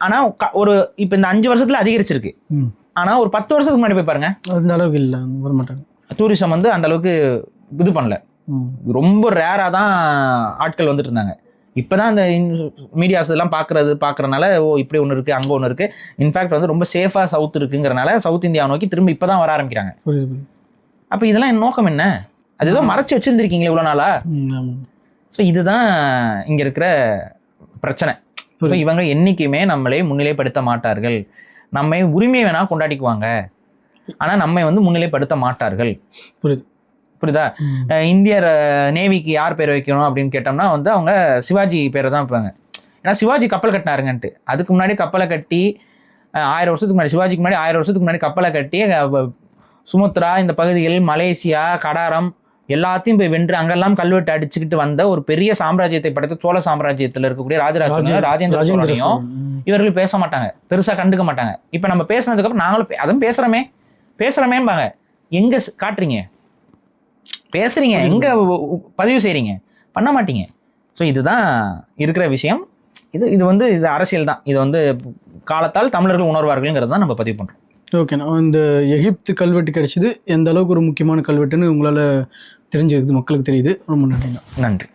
ஆனா ஒரு இப்ப இந்த 5 வருஷத்துல அதிகரிச்சிருக்கு. ஆனா ஒரு 10 வருஷத்துக்கு முன்னாடி போய் பாருங்க, அந்த அளவுக்கு இல்ல, வர மாட்டாங்க. டூரிசம் வந்து அந்த அளவுக்கு இது பண்ணல. ரொம்ப ரேரா தான் ஆட்கள் வந்துட்டு இருந்தாங்க. இப்பதான் அந்த மீடியாஸ் எல்லாம் பாக்குறதுனால ஓ இப்படி ஒண்ணு இருக்கு, அங்க ஒண்ணு இருக்கு. இன்ஃபேக்ட் வந்து ரொம்ப சேஃபா சவுத் இருக்குங்கிறனால சவுத் இந்தியாவை நோக்கி திரும்ப இப்பதான் வர ஆரம்பிக்கிறாங்க. அப்ப இதெல்லாம் நோக்கம் என்ன? அதுதான் மறைச்சு வச்சிருந்திருக்கீங்களே இவ்வளவு நாளா. ஸோ இதுதான் இங்க இருக்கிற பிரச்சனை. இவங்க என்னைக்குமே நம்மளே முன்னிலைப்படுத்த மாட்டார்கள். நம்மை உரிமை வேணா கொண்டாடிக்குவாங்க, ஆனா நம்மை வந்து முன்னிலைப்படுத்த மாட்டார்கள். புரியுதா? இந்திய நேவிக்கு யார் பேர் வைக்கணும் அப்படின்னு கேட்டோம்னா வந்து அவங்க சிவாஜி பேரை தான் வைப்பாங்க. ஏன்னா சிவாஜி கப்பல் கட்டினாருங்கன்ட்டு. அதுக்கு முன்னாடி கப்பலை கட்டி 1000 வருஷத்துக்கு முன்னாடி, சிவாஜிக்கு முன்னாடி 1000 வருஷத்துக்கு முன்னாடி கப்பலை கட்டி சுமத்ரா இந்த பகுதிகள், மலேசியா, கடாரம் எல்லாத்தையும் போய் வென்று அங்கெல்லாம் கல்வெட்டு அடிச்சுக்கிட்டு வந்த ஒரு பெரிய சாம்ராஜ்யத்தை படைத்த சோழ சாம்ராஜ்யத்தில் இருக்கக்கூடிய ராஜேந்திர சோழனையும் இவர்கள் பேச மாட்டாங்க, பெருசா கண்டுக்க மாட்டாங்க. இப்ப நம்ம பேசினதுக்கு அப்புறம் நாங்களும் அதுவும் பேசுறமேம்பாங்க. எங்க காட்டுறீங்க, பேசுறீங்க, எங்க பதிவு செய்றீங்க, பண்ண மாட்டீங்க. ஸோ இதுதான் இருக்கிற விஷயம். இது வந்து இது அரசியல் தான். இது வந்து காலத்தால் தமிழர்கள் உணர்வார்கள்ங்கிறது தான் நம்ம பதிவு பண்றோம். ஓகேண்ணா, இந்த எகிப்து கல்வெட்டு கிடைச்சது எந்த அளவுக்கு ஒரு முக்கியமான கல்வெட்டுன்னு உங்களால் தெரிஞ்சிருக்குது, மக்களுக்கு தெரியுது. ரொம்ப நன்றிண்ணா. நன்றி.